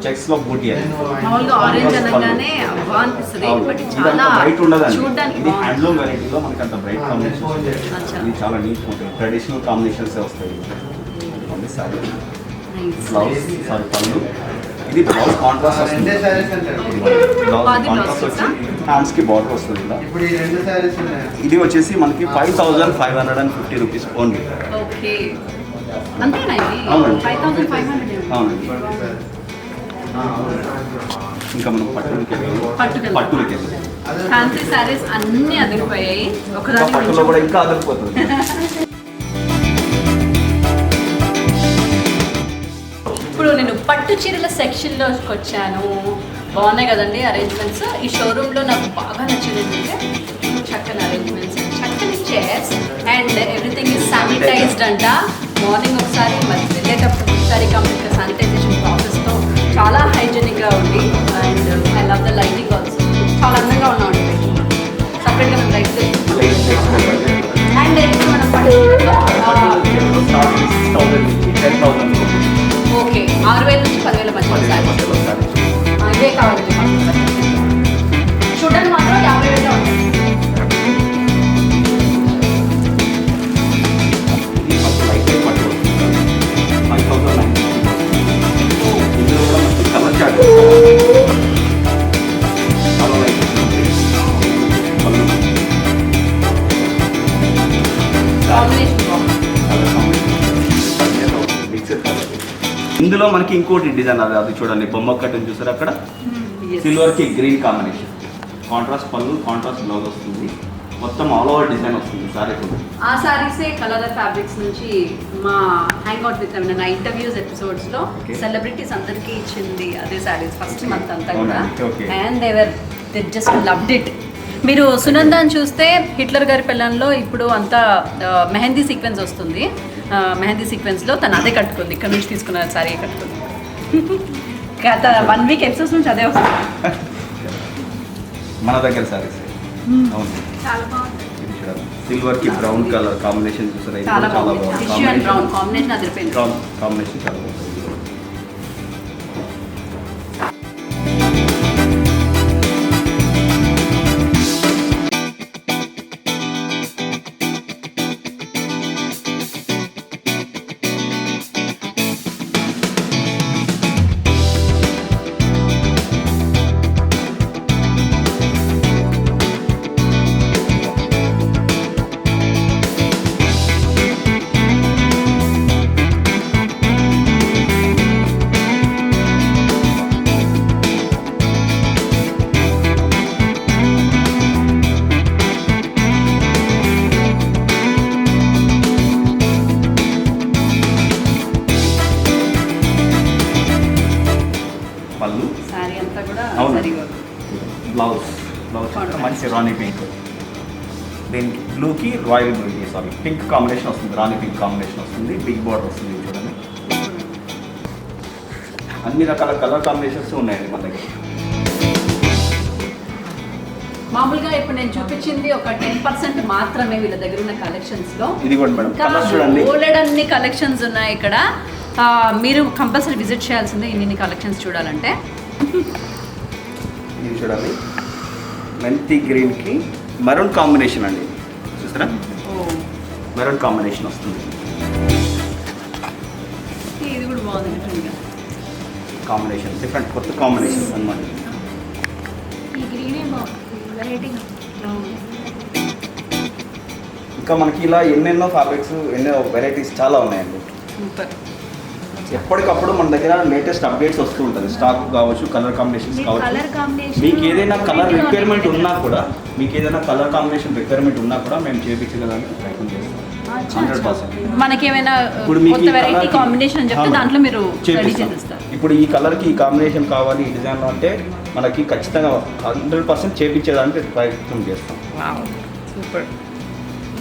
చెక్స్ లో బూటీ అది. మామూలుగా ఆరెంజ్ అనగానే అవ్వా అనిపిస్తుంది, బట్ ఇది చాలా ఇదంతా బ్రైట్ ఉండదండి. చూడడానికి ఇది హ్యాండ్లూమ్ వెరైటీలో మనకి అంత బ్రైట్ కాంబినేషన్. అచ్చా. ఇది చాలా నీట్ ఉంటుంది, ట్రెడిషనల్ కాంబినేషన్స్ వస్తాయి. సారీ బ్లౌజ్, సారీ పళ్ళు. ఇది బ్లౌజ్ కాంట్రాస్ట్ వస్తుంది. బ్లౌజ్ అది కాంట్రాస్ట్ బ్లౌజ్ వచ్చి హ్యాండ్స్ కి బార్డర్ వస్తుంది ఇలా. ఇది వచ్చేసి మనకి 5550 రూపీస్ ఓన్లీ. ఓకే అంతేనా ఇది? అవునండి. 5500 అవునండి. ఇంకా మనం పట్టులకి పట్టుకెళ్తాం. ఫ్యాన్సీ సారీస్ అన్ని అదిరిపోయాయి. ఒకదాని పట్టులో కూడా ఇంకా అదిరిపోతుంది. ఇప్పుడు నేను పట్టు చీరల సెక్షన్లోకి వచ్చాను. బాగున్నాయి కదండి అరేంజ్మెంట్స్. ఈ షోరూంలో నాకు బాగా నచ్చింది ఏంటంటే చక్కని అరేంజ్మెంట్స్, చక్కని chairs and everything is sanitised అంట. మార్నింగ్ ఒకసారి మరి వెళ్ళేటప్పుడు ఒకసారి కంప్లీట్గా శానిటైజేషన్ ప్రాసెస్తో చాలా హైజీనిక్గా ఉంది. And I love the lighting also, చాలా అందంగా ఉన్నామండి. సపరేట్గా మనం లైట్స్ అండ్ ఇప్పుడు మనం పట్టు ఓకే 6000 నుంచి 10,000 మధ్యలో సారీ ఇవే కావాలండి మాకు. చూడడానికి మాత్రం 50,000 ఉంటుంది. ఇందులో మనకి ఇంకోటి డిజైన్ అది చూడండి, బొమ్మ కట్టని చూసారు అక్కడ, సిల్వర్ కి గ్రీన్ కాంబినేషన్, కాంట్రాస్ట్ పళ్ళు, కాంట్రాస్ట్ బ్లౌజ్ వస్తుంది, మొత్తం ఆల్ ఓవర్ డిజైన్ వస్తుంది సారీ కూడా. ఆ సారీసే కలర్ ఫ్యాబ్రిక్స్ నుంచి మా హ్యాంగ్ అవుట్ విత్ నా ఇంటర్వ్యూస్ ఎపిసోడ్స్ లో సెలబ్రిటీస్ అందరికీ ఇచ్చింది అదే సారీస్ ఫస్ట్ మంత్ అంతా కూడా. And they just loved it. మీరు సునందాన్ని చూస్తే హిట్లర్ గారి పిల్లల్లో ఇప్పుడు అంతా మెహందీ సీక్వెన్స్ వస్తుంది. మెహందీ సీక్వెన్స్లో తను అదే కట్టుకుంది, ఇక్కడ నుంచి తీసుకున్న సారీ కట్టుకుంది. గత 1 వీక్ ఎపిసోడ్స్ నుంచి అదే వస్తుంది మన దగ్గర సారీస్. అవును, చాలా బాగుంది. ఇది చూడండి, సిల్వర్ కి బ్రౌన్ కలర్ కాంబినేషన్ చూసారా, ఇది చాలా చాలా బాగుంది. టిష్యూ అండ్ బ్రౌన్ కాంబినేషన్ అదిరిపోయింది. కాంబినేషన్ చాలా బాగుంది. పళ్ళు, సారీ అంతా కూడా అవును. సరి వర్క్. బ్లౌజ్ మంచి రాణి పింక్, దీనికి బ్లూకి రాయల్ బ్లూకి పింక్ కాంబినేషన్ వస్తుంది, రాణి పింక్ కాంబినేషన్ వస్తుంది, బిగ్ బార్డర్ వస్తుంది చూడండి. అన్ని రకాల కలర్ కాంబినేషన్స్ ఉన్నాయండి మన దగ్గర. మామూలుగా ఇప్పుడు నేను చూపించింది ఒక 10% మాత్రమే వీళ్ళ దగ్గర ఉన్న కలెక్షన్స్ లో. ఇది కూడా మేడం ఇంకా కలర్స్ చూడండి, బోలెడ్ అన్ని కలెక్షన్స్ ఉన్నాయి ఇక్కడ. మీరు కంపల్సరీ విజిట్ చేయాల్సిందే ఇన్ని కలెక్షన్స్ చూడాలంటే. ఇది చూడండి, మెంతి గ్రీన్కి మెరూన్ కాంబినేషన్ అండి, చూసారా మెరూన్ కాంబినేషన్ వస్తుంది. ఇది కూడా బాగుంది డిఫరెంట్గా. కాంబినేషన్ డిఫరెంట్ కొత్త కాంబినేషన్స్ అన్నమాట. ఈ గ్రీనే బాగుంది, వెరైటీగా. ఇంకా మనకి ఇలా ఎన్నెన్నో ఫ్యాబ్రిక్స్, ఎన్నో వెరైటీస్ చాలా ఉన్నాయండి. సూపర్. ఎప్పటికప్పుడు మన దగ్గర లేటెస్ట్ అప్డేట్స్ వస్తూ ఉంటుంది, స్టాక్ కావచ్చు, కలర్ కాంబినేషన్స్ కావచ్చు. మీకు ఏదైనా కలర్ రిక్వైర్మెంట్ ఉన్నా కూడా, మేము చేయించగలడానికి ప్రయత్నం చేస్తాం 100%. మనకేమైనా ఇప్పుడు మీకు కొత్త ఈ వెరైటీ colour కి- కాంబినేషన్ చెప్తే అవును, దాంట్లో మీరు రెడీ చేపిస్తాం. చేస్తారు. ఇప్పుడు ఈ కలర్కి ఈ కాంబినేషన్ కావాలి ఈ డిజైన్లో అంటే మనకి ఖచ్చితంగా 100% చేయించేదానికి ప్రయత్నం చేస్తాం. సూపర్.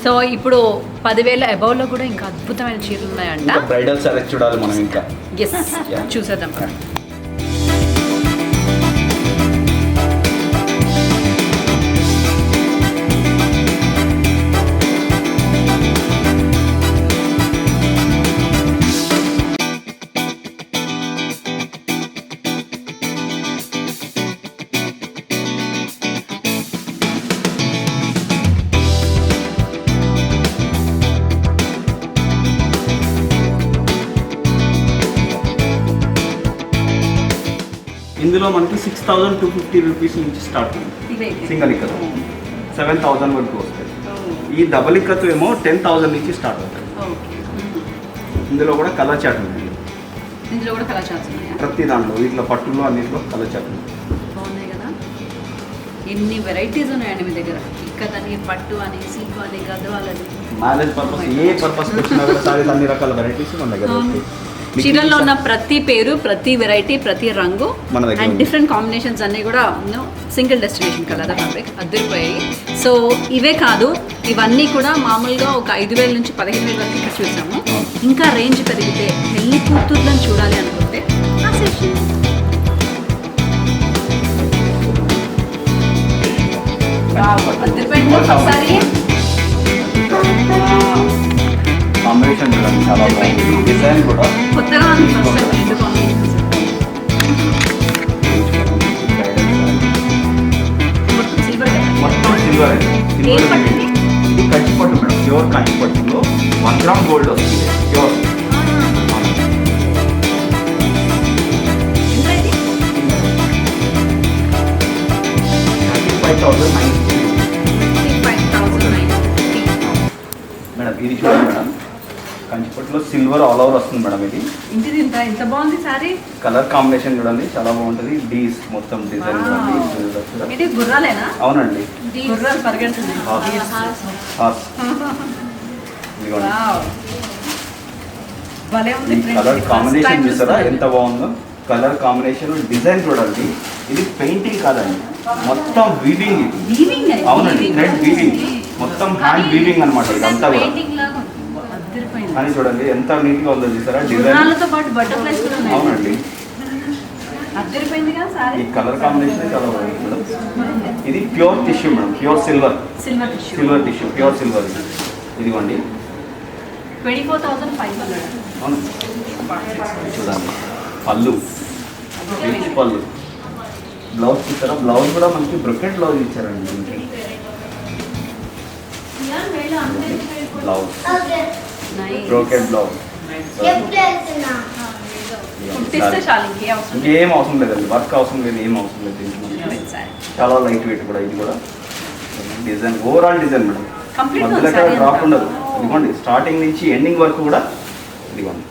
సో ఇప్పుడు 10,000 అబౌవ్లో కూడా ఇంకా అద్భుతమైన చీరలు ఉన్నాయంట. ఇంకా బ్రైడల్ సారీస్ చూడాలి మనం ఇంకా. ఎస్, చూసేద్దాం. ఇందులో మనకి 6,250 రూపీస్ నుంచి స్టార్ట్ ఉంది. సింగిల్ ఇక్కత్ 7,000 వరకు వస్తుంది. ఈ డబుల్ ఇక్కత్ ఏమో 10,000 నుంచి స్టార్ట్ అవుతుంది. ఇందులో కూడా కలర్ చాట్ ఉంది. ఇందులో కూడా కలర్ చార్ట్స్ ఉన్నాయా? ప్రతి దాంట్లో వీటిలో పట్టులో అన్నింటిలో కలర్ చాట్ ఉంది. బాగున్నాయి కదా, ఎన్ని వెరైటీస్ ఉన్నాయండి మీ దగ్గర. ఇక్కత్ అని, పట్టు అని, సిల్క్ అని, గద్వాలని, మ్యారేజ్ పర్పస్ ఏ పర్పస్ వచ్చినా కూడా సారీస్ అన్ని రకాల వెరైటీస్ మన దగ్గర ఉంటాయి. చీరల్లో ఉన్న ప్రతి పేరు, ప్రతి వెరైటీ, ప్రతి రంగు మన దగ్గర అండ్ డిఫరెంట్ కాంబినేషన్స్ అన్నీ కూడా సింగిల్ డెస్టినేషన్ కలర్ ఫ్యాబ్రిక్ అద్దరిపోయాయి. సో ఇవే కాదు, ఇవన్నీ కూడా మామూలుగా ఒక 5,000 నుంచి 15,000 వరకు ఇక్కడ చూసాము. ఇంకా రేంజ్ పెరిగితే పెళ్లి కూతుర్లను చూడాలి అనుకుంటే ఆ సెక్షన్. అద్దరిపోయింది ఒకసారి. కాంబినేషన్ చూడండి చాలా బాగుంది. డిజైన్ కూడా కొత్తగా ఉంది ఫస్ట్ టైం రెండు కాంబినేషన్స్. సిల్వర్ మొత్తం సిల్వర్ అండి. ఏం పట్టింది? ఇది కంచిపట్టు మేడం, ప్యూర్ కంచిపట్టులో 1 గ్రామ్ గోల్డ్ వస్తుంది ప్యూర్. ఎంత ఇది? 35,950 35,950. మేడం. ఇది చూడండి మేడం, కంచిపట్టులో సిల్వర్ ప్యూర్ ఆల్ ఓవర్ వస్తుంది మేడం ఇది. ఇంటిది ఇంత బాగుంది సారీ. కలర్ కాంబినేషన్ చూడండి చాలా బాగుంటుంది. డీస్ మొత్తం డిజైన్ ఇది గుర్రాలేనా? అవునండి, గుర్రాలు పరిగెడుతుంది. కలర్ కాంబినేషన్ చూసారా ఎంత బాగుందో. కలర్ కాంబినేషన్ డిజైన్ చూడండి. ఇది పెయింటింగ్ కాదండి, మొత్తం వీవింగ్. అవునండి, థ్రెడ్ వీవింగ్, మొత్తం హ్యాండ్ వీవింగ్ అనమాట ఇదంతా కూడా. అని చూడండి ఎంత నీట్ గా ఉందో చూసారా డిజైన్. అవునండి, ఈ కలర్ కాంబినేషన్ చాలా బాగుంది మేడం. ఇది pure tissue madam, pure silver tissue, pure silver. ఇదిగోండి 24,500. అవును చూడండి. పళ్ళు, రిచ్ పళ్ళు. బ్లౌజ్ చూసారా, బ్లౌజ్ కూడా మనకి బ్రొకెట్ బ్లౌజ్ ఇచ్చారండి దీనికి. Blouse brocade blouse. ఇంకేం అవసరం లేదండి, వర్క్ అవసరం లేదు, ఏం అవసరం లేదు దీనికి. చాలా లైట్ వెయిట్ కూడా. ఇది కూడా డిజైన్, ఓవరాల్ డిజైన్ మేడం, మధ్యలో ఎక్కడ డ్రాప్ ఉండదు. ఇదిగోండి స్టార్టింగ్ నుంచి ఎండింగ్ వరకు కూడా. ఇదిగోండి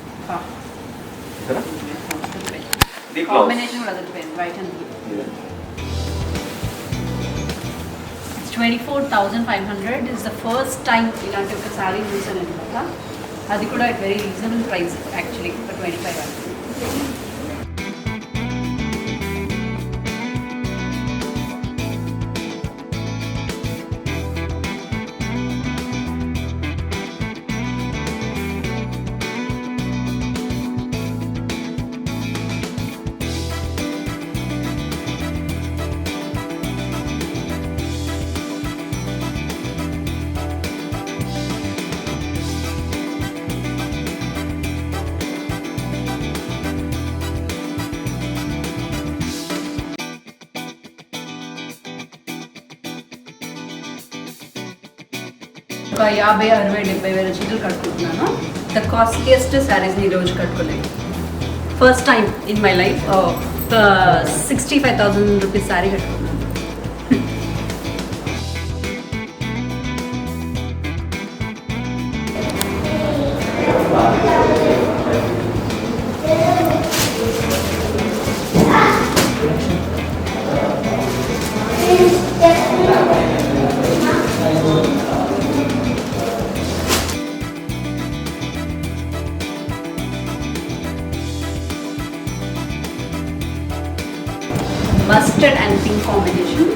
ఇది కాంబినేషన్ కూడా అదిరిపోయింది, white and blue. 24,500 is the first time ఇలాంటి ఒక శారీ చూసాను అనమాట. అది కూడా at very reasonable price actually, for 2500. ఒక 50, 60, 70,000 చీరలు కట్టుకుంటున్నాను. ద కాస్ట్లియస్ట్ శారీస్ని ఈరోజు కట్టుకోలేదు. First time in my life 65,000 rupees sari కట్టుకున్నాను. Mustard and pink combination.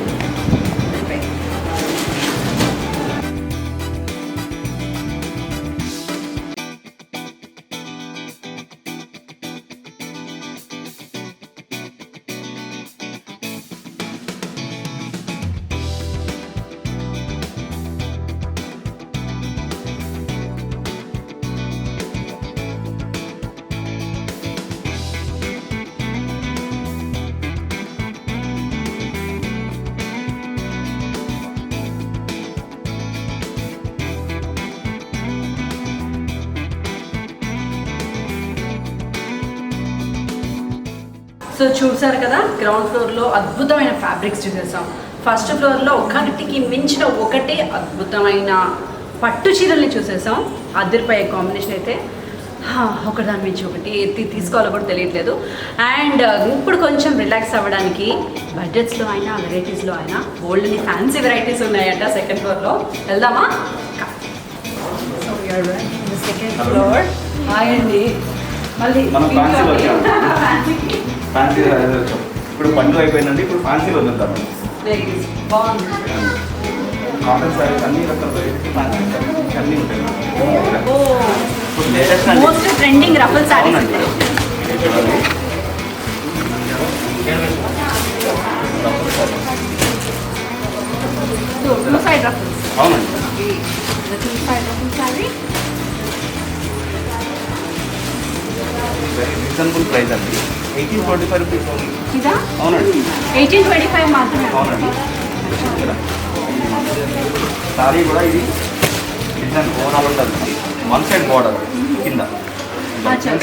So చూసారు కదా, గ్రౌండ్ ఫ్లోర్లో అద్భుతమైన ఫ్యాబ్రిక్స్ చూసేసాం. ఫస్ట్ ఫ్లోర్లో ఒకటికి మించిన ఒకటే అద్భుతమైన పట్టు చీరల్ని చూసేసాం. అదిరిపోయే కాంబినేషన్ అయితే ఒకదాని మించి ఒకటి తీసుకోవాలో కూడా తెలియట్లేదు. అండ్ ఇప్పుడు కొంచెం రిలాక్స్ అవ్వడానికి బడ్జెట్స్లో అయినా వెరైటీస్లో అయినా ఓల్డ్ని ఫ్యాన్సీ వెరైటీస్ ఉన్నాయట సెకండ్ ఫ్లోర్లో. వెళ్దామా? So second floor. హాయ్ అండి. మళ్ళీ ఫ్యాన్సీ ఇప్పుడు పండుగ అయిపోయిందండి, ఇప్పుడు ఫ్యాన్సీలో వదులుతామండి. బాగుంది. కాటన్ సారీస్ అన్ని రకాల ఫ్యాన్సీ సారీస్ అన్నీ ఉంటాయి. ఇప్పుడు latest most trending ruffle saris అవునండి. Two side ruffles. అవునండి, two side ruffle sari. Very reasonable price అండి. 1825 రూపీస్ ఓన్లీ. ఇదా? అవునండి, 1825 మాత్రమే. అవునండి. సారీ కూడా ఇది డిజైన్ ఓవరాల్ ఉంటుంది. వన్ సైడ్ బార్డర్ కింద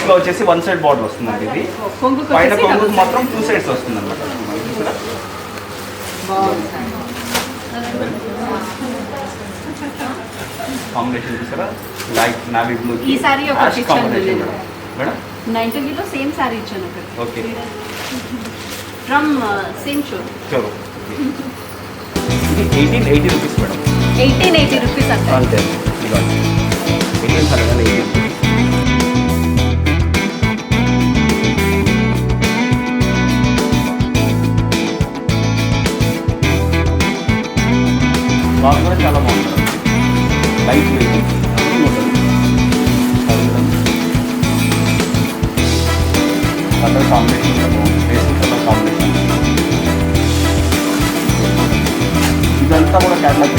లో వచ్చేసి వన్ సైడ్ బార్డర్ వస్తుందండి. ఇది పైన కొంగు మాత్రం టూ సైడ్స్ వస్తుంది అనమాట. కాంబినేషన్ చూసారా, లైట్ నావీ బ్లూ ఈ సారీ ఒక కాంబినేషన్ మేడం. 90 సేమ్ సారీ ఇచ్చాను అక్కడ. Okay from same show. చలో ఇది 1880 రూపీస్ మేడం. 1880 రూపీస్ అంటే అంతే ఇవ్వండి. 18 సరగా 18. క్లాత్ కూడా చాలా బాగుంటుంది, light weight colour combination basic colour combination. ఇదంతా కూడా క్యాటలాగ్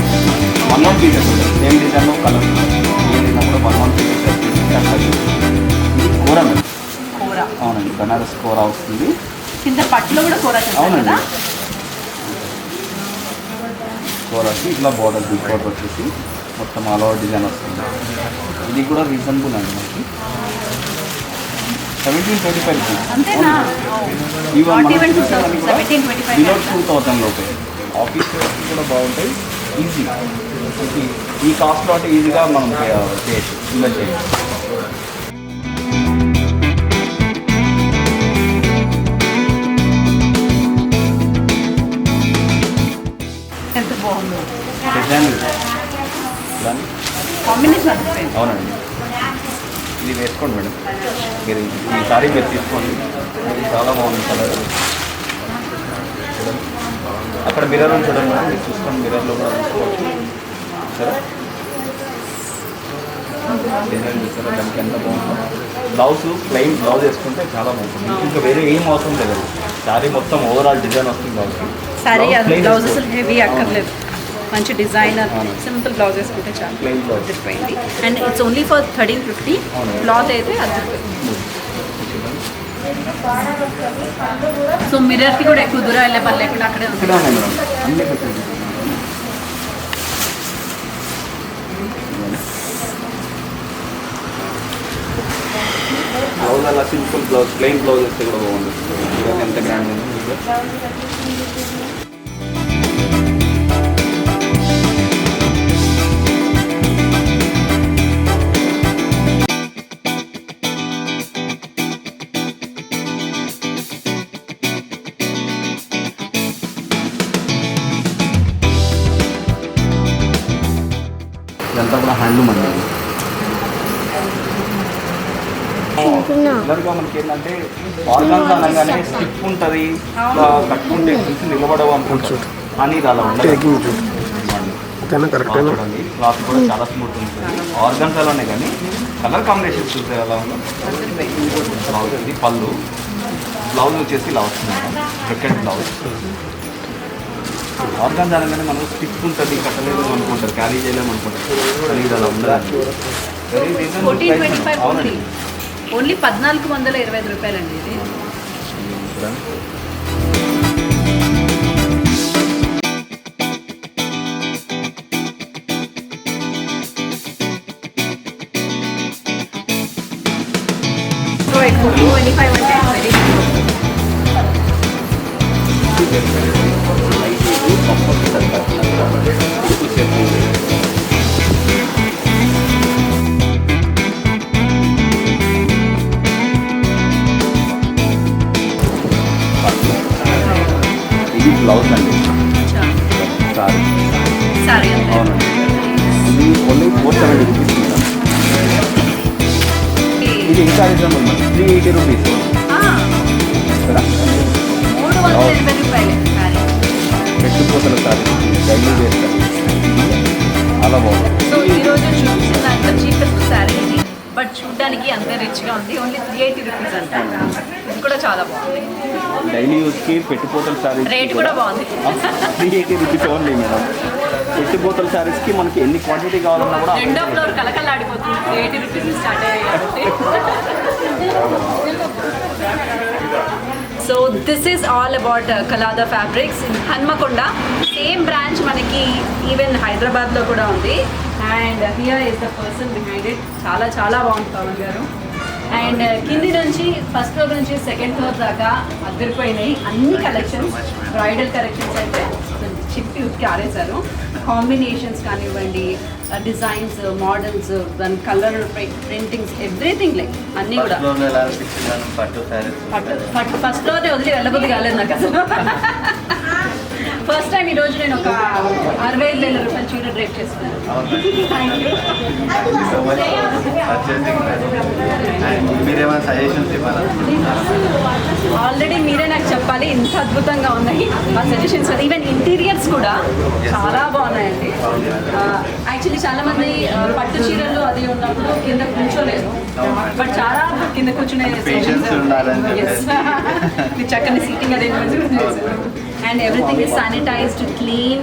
1 పీసెస్ సేమ్ డిజైన్లో కలర్ ఏదైనా కూడా 1 పీసెస్ క్యాటలాగ్. ఇది కూర మేడం. కూర. అవునండి, బనారస్ కూర వస్తుంది. కింద పట్టులో కూడా కూర చేస్తారు అవునండి, కదా. కూరకి ఇట్లా బోర్డర్ బిగ్ బోర్డర్ వచ్చేసి మొత్తం ఆల్ ఓవర్ డిజైన్ వస్తుంది. ఇది కూడా రీజనబుల్ అండి మనకి 1725 రూపీస్. అంతేనా? ఈవెన్ Not even 1725 బిలో 2000 లోపే. ఆఫీస్ కూడా బాగుంటాయి, ఈజీ. ఈ కాస్ట్లో అంటే ఈజీగా మనం చేయొచ్చు, ఇన్వెస్ట్ చేయొచ్చు. ఎంత బాగుంది డిజైన్ కాంబినేషన్ అదిరిపోయింది. అవునండి, ఇది వేసుకోండి మేడం. మీరు ఈసారి మీరు తీసుకోండి, ఇది చాలా బాగుంది కలర్. చూడండి అక్కడ మిర్రర్ ఉంది చూడండి మేడం, మీరు చూసుకోండి, మిర్రర్లో కూడా చూసుకోవచ్చు. సరే డిజైన్ చూస్తారా దానికి ఎంత బాగుంటుంది. బ్లౌజ్ ప్లెయిన్ బ్లౌజ్ వేసుకుంటే చాలా బాగుంటుంది, ఇంకా వేరే ఏం అవసరం లేదు. శారీ మొత్తం ఓవరాల్ డిజైన్ వస్తుంది బ్లౌజ్కి. సారీ బ్లౌజ్ అసలు హెవీ అక్కర్లేదు, మంచి డిజైనర్ సింపుల్ బ్లౌజ్ వేసుకుంటే చాలా ప్లెయిన్ బ్లౌజ్ అదిరిపోయింది. And it's only for 1350. Cloth అయితే అదిరిపోయింది. సో మిర్రర్కి కూడా ఎక్కువ దూరం వెళ్ళే పని లేకుండా అక్కడే ఉంది. ఇక్కడ ఉన్నాయి మేడం, అన్నీ పెట్టండి. బ్లౌజ్ అలా సింపుల్ బ్లౌజ్ ప్లెయిన్ బ్లౌజ్ వస్తే కూడా బాగుంటుంది. చూడండి ఎంత గ్రాండ్ ఉంది. ఇదంతా కూడా హ్యాండ్లూమ్ అండి. రెగ్యులర్గా మనకి ఏంటంటే ఆర్గాన్స్ అనగానే స్టిక్ ఉంటుంది, కట్టుకుంటే చూసి నిలబడవు అనుకుంటారు, కానీ ఇది అలా ఉండదు. చూడండి క్లాత్ కూడా చాలా స్మూత్ ఉంటుంది. ఆర్గాన్స్ అలానే కానీ కలర్ కాంబినేషన్ చూస్తే ఎలా ఉందో. బ్లౌజ్ ఇది పళ్ళు, బ్లౌజ్ వచ్చేసి ఇలా వస్తుంది బ్రెకెట్ బ్లౌజ్. ఆర్గాన్స్ అనగానే మనం స్టిక్ ఉంటుంది, కట్టలేదు అనుకుంటారు, క్యారీ చేయలేము అనుకుంటారు, కానీ ఇది అలా ఉండదు. Very reasonable price. అవునండి, ఓన్లీ 1425 రూపాయలండి ఇది. సో ఎక్కువ 25 అంటే వెరీ ఇది బ్లౌజ్ అండి, సారీ. సారీ అంతే. అవునండి, ఇది ఓన్లీ 470 రూపీస్ మేడం. ఇది ఇంకా రీజనబుల్ మేడం, 380 రూపీస్. 380 రూపాయలే సారీ. పెట్టుకోతల సారీ డైలీ వేస్తారు, చాలా బాగుంది. సో ఈరోజు చూసిన దాంట్లో చీపెస్ట్ సారీ ఇది, బట్ చూడడానికి అంతే రిచ్గా ఉంది. ఓన్లీ 380 రూపీస్ అంట. ఇది కూడా చాలా బాగుంది. డైలీ యూస్కి పెట్టుకోతల సారీస్ రేట్ కూడా బాగుంది. 380 రూపీస్ ఓన్లీ మేడం. పెట్టుకోతల సారీస్కి మనకి ఎన్ని క్వాంటిటీ కావాలన్నా కూడా రెండో ఫ్లోర్ కలకలాడిపోతుంది. 380 రూపీస్ స్టార్ట్ అయ్యాయి కాబట్టి. So this is all about Kalada fabrics in Hanmakonda. Same branch మనకి ఈవెన్ హైదరాబాద్లో కూడా ఉంది. And here is the person behind it. చాలా చాలా బాగుంది పవన్ గారు. అండ్ కింది నుంచి ఫస్ట్ ఫ్లోర్ నుంచి సెకండ్ ఫ్లోర్ దాకా అద్దరిపోయినాయి అన్ని కలెక్షన్స్. బ్రైడల్ కలెక్షన్స్ అయితే చిప్పి ఉతికి ఆరేశారు. కాంబినేషన్స్ కానివ్వండి, డిజైన్స్, మోడల్స్, దాని కలర్ ప్రింటింగ్స్, ఎవ్రీథింగ్ లైక్ అన్నీ కూడా పట్టు ఫస్ట్లోనే వదిలి వెళ్ళబుద్ధి కాలేదు నాకు అసలు. ఫస్ట్ టైం ఈరోజు నేను ఒక 65,000 రూపాయల చీర డ్రైప్ చేసుకున్నాను. ఆల్రెడీ మీరే నాకు చెప్పాలి, ఇంత అద్భుతంగా ఉన్నాయి మా సజెషన్స్. ఈవెన్ ఇంటీరియర్స్ కూడా చాలా బాగున్నాయండి. యాక్చువల్లీ చాలా మంది పట్టు చీరలు అది ఉన్నప్పుడు కింద కూర్చోలేరు, బట్ చాలా కింద కూర్చునే చక్కని seating arrangement and everything is sanitised, clean.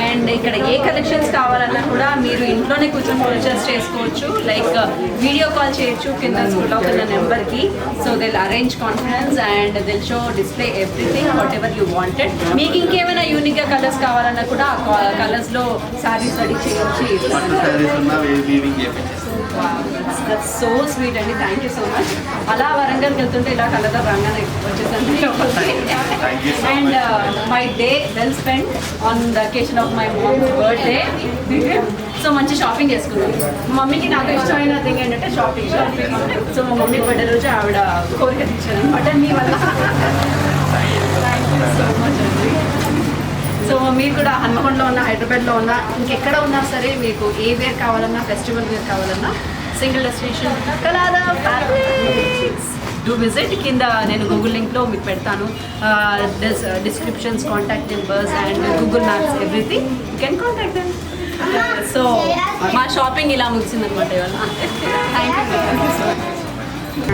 And ఇక్కడ ఏ కలెక్షన్స్ కావాలన్నా కూడా మీరు ఇంట్లోనే కూర్చొని పర్చేస్ చేసుకోవచ్చు. లైక్ వీడియో కాల్ చేయొచ్చు కింద స్కూల్ ఆఫ్ ఉన్న నెంబర్కి. So they'll arrange conference and they'll show display everything whatever you wanted. మీకు ఇంకేమైనా యూనిక్గా కలర్స్ కావాలన్నా కూడా ఆ కలర్స్లో శారీస్ రెడీ చేయొచ్చు. దట్స్ సో స్వీట్ అండి, థ్యాంక్ యూ సో మచ్. అలా వరంగల్కి వెళ్తుంటే ఇలా కలర్ రంగానే వచ్చేసండి లోపలికి. And my day well spend on the occasion of my mom's birthday. So మంచి షాపింగ్ చేసుకున్నాం. మా మమ్మీకి నాకు ఇష్టమైన థింగ్ ఏంటంటే షాపింగ్. సో మా మమ్మీ బర్త్డే రోజు ఆవిడ కోరిక తెచ్చాను అనమాట మీ వల్ల. థ్యాంక్ యూ సో మచ్ అండి. సో మీరు కూడా హన్మకొండలో ఉన్న, హైదరాబాద్లో ఉన్న, ఇంకెక్కడ ఉన్నా సరే మీకు ఏ వేర్ కావాలన్నా, ఫెస్టివల్ వేర్ కావాలన్నా single destination Kalada fabrics. Do visit. కింద నేను గూగుల్ లింక్లో మీకు పెడతాను descriptions, contact numbers and Google maps, everything you can contact them. So మా షాపింగ్ ఇలా ముగిసిందనమాట ఇవాళ. Thank you so much.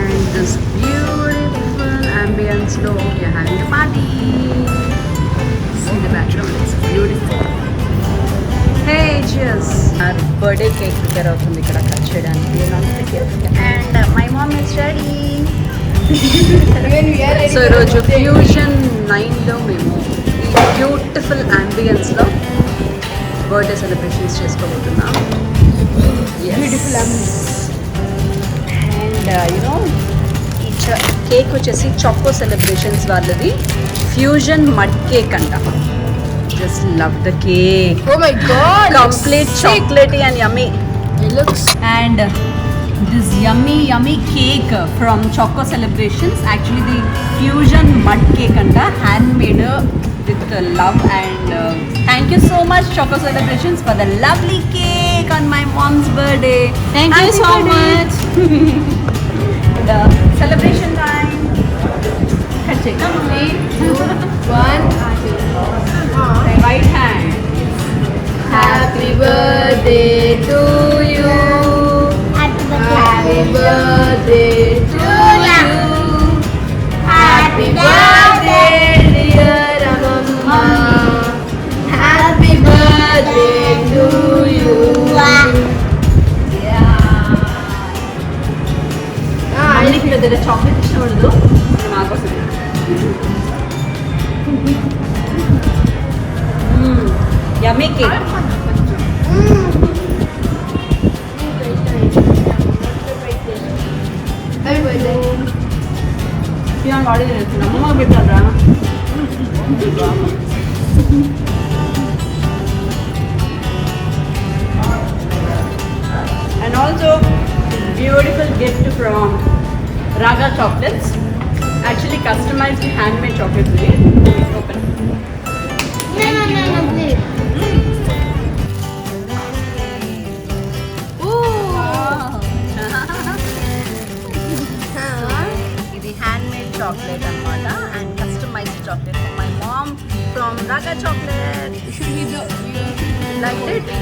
And this beautiful అంబియన్స్లో you're having a party. See the background, it's beautiful. Hey, cheers. Our birthday cake prepare అవుతుంది ఇక్కడ కట్ చేయడానికి. And my mom is ready. So ఈరోజు ఫ్యూజన్ 9లో మేము ఈ బ్యూటిఫుల్ అంబియన్స్లో బర్త్డే సెలబ్రేషన్స్ చేసుకోబోతున్నాం. బ్యూటిఫుల్ అండ్ యూనో ఈ కేక్ వచ్చేసి చాకో సెలబ్రేషన్స్ వాళ్ళది ఫ్యూజన్ మడ్ కేక్ అంట. Just love the cake. Oh my god! Complete chocolatey and yummy. It looks. And this yummy cake from Choco Celebrations. Actually the fusion mud cake anta, handmade with love. And thank you so much Choco Celebrations for the lovely cake on my mom's birthday. Thank you so much. The celebration time. Come on, 1. right hand. Happy birthday to you. Happy birthday to you. Happy birthday dear Amma. Happy birthday to you. అన్నికి పెద్దగా చాక్లెట్ ఇష్టపడదు, మాకోసం. Yummy cake. Happy birthday. Piyan వాడి తినేస్తున్నా, అమ్మ పెట్టారా? And also beautiful gift from Raga Chocolates. Actually customized handmade chocolates. Open. No, please. ఇది హ్యాండ్మేడ్ చాక్లెట్ అన్నమాట and customised chocolate for my mom from Raga chocolate. Like it.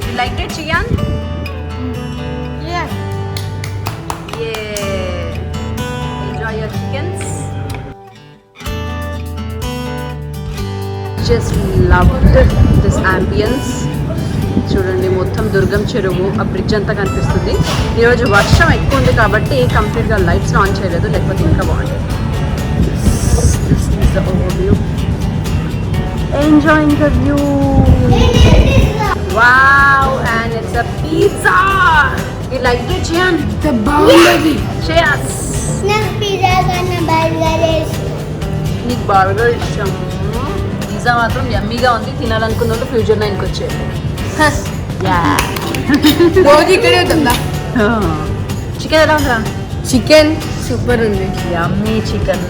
You liked it, Chiyan? Yeah. Yeah. Enjoy your chickens. Just loved this ambience. చూడండి మొత్తం దుర్గం చెరువు, ఆ బ్రిడ్జ్ అంతా కనిపిస్తుంది. ఈరోజు వర్షం ఎక్కువ ఉంది కాబట్టి కంప్లీట్గా లైట్స్ ఆన్ చేయలేదు, లేకపోతే ఇంకా బాగుంటుంది. This is the overview. Enjoying the view. Wow, and it's a pizza. You like it, Chian? బాగుంది. Cheers. నాకు పిజ్జా కన్నా బర్గర్ ఇష్టం. నీకు బర్గర్ ఇష్టం. పిజ్జా మాత్రం యమ్మీగా ఉంది. తినాలనుకున్న వాళ్ళు ఫ్యూచర్ 9కి వచ్చారు. రోజు ఇక్కడే ఉంటుందా? చికెన్ ఎలా ఉందా? చికెన్ సూపర్ ఉంది. Yummy chicken.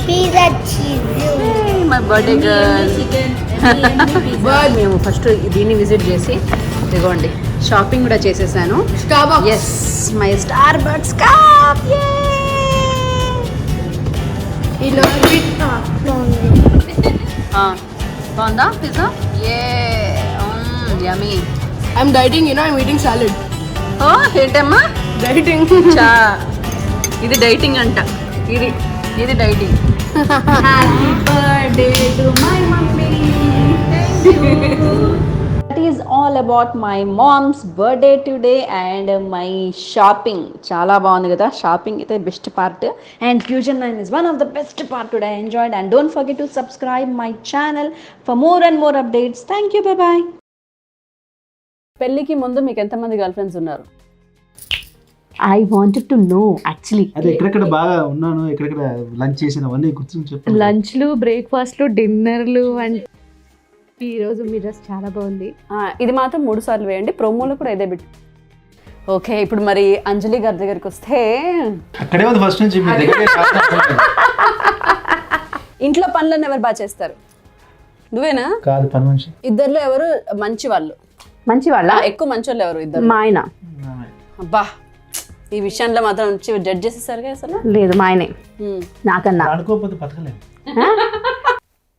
Pizza cheese. My birthday girl. మేము ఫస్ట్ దీన్ని విజిట్ చేసి ఇదిగోండి షాపింగ్ కూడా చేసేసాను. Starbucks. Yes my Starbucks cup. ఈ లాజిక్ బాగుందా పిజ్జా? ఏ yummy. I'm dieting, I'm eating salad. Oh ఏంటమ్మా డైటింగ్. చా ఇది డైటింగ్ అంట. ఇది dieting. Happy birthday to my mummy. That is all about my mom's birthday today and my shopping. చాలా బాగుంది కదా, షాపింగ్ అయితే best part and fusion 9 is one of the best part today. I enjoyed and don't forget to subscribe my channel for more and more updates. Thank you, bye bye. పెళ్ళికి ముందు మీకు ఎంతమంది గర్ల్ ఫ్రెండ్స్ ఉన్నారు? I wanted to know actually. అదే ఎక్కడెక్కడ బాగా ఉన్నాను, ఎక్కడెక్కడ లంచ్ చేసిన అవన్నీ గుర్తు చెప్పు. లంచ్లు, బ్రేక్ఫాస్ట్లు, డిన్నర్లు అండ్ ఈరోజు మీ డ్రెస్ చాలా బాగుంది. ఇది మాత్రం 3 సార్లు వేయండి, ప్రోమోలో కూడా ఇదే బిట్. ఓకే, ఇప్పుడు మరి అంజలి గారి దగ్గరికి వస్తే అక్కడే ఉంది ఫస్ట్ నుంచి మీ దగ్గరే ఇంట్లో పనులను ఎవరు బాగా చేస్తారు? నువ్వేనా? కాదు, పని మనిషి. ఇద్దరిలో ఎవరు మంచి వాళ్ళు? మంచి వాళ్ళ ఎక్కువ మంచి వాళ్ళు ఎవరు? ఇద్దరు. మా ఆయన. అబ్బా, ఈ విషయంలో మాత్రం జడ్జ్ చేసేసరిగా అసలు. లేదు, మా ఆయనే హ్మ్. నాకన్నా. ఆడుకోకపోతే బతకలేదు.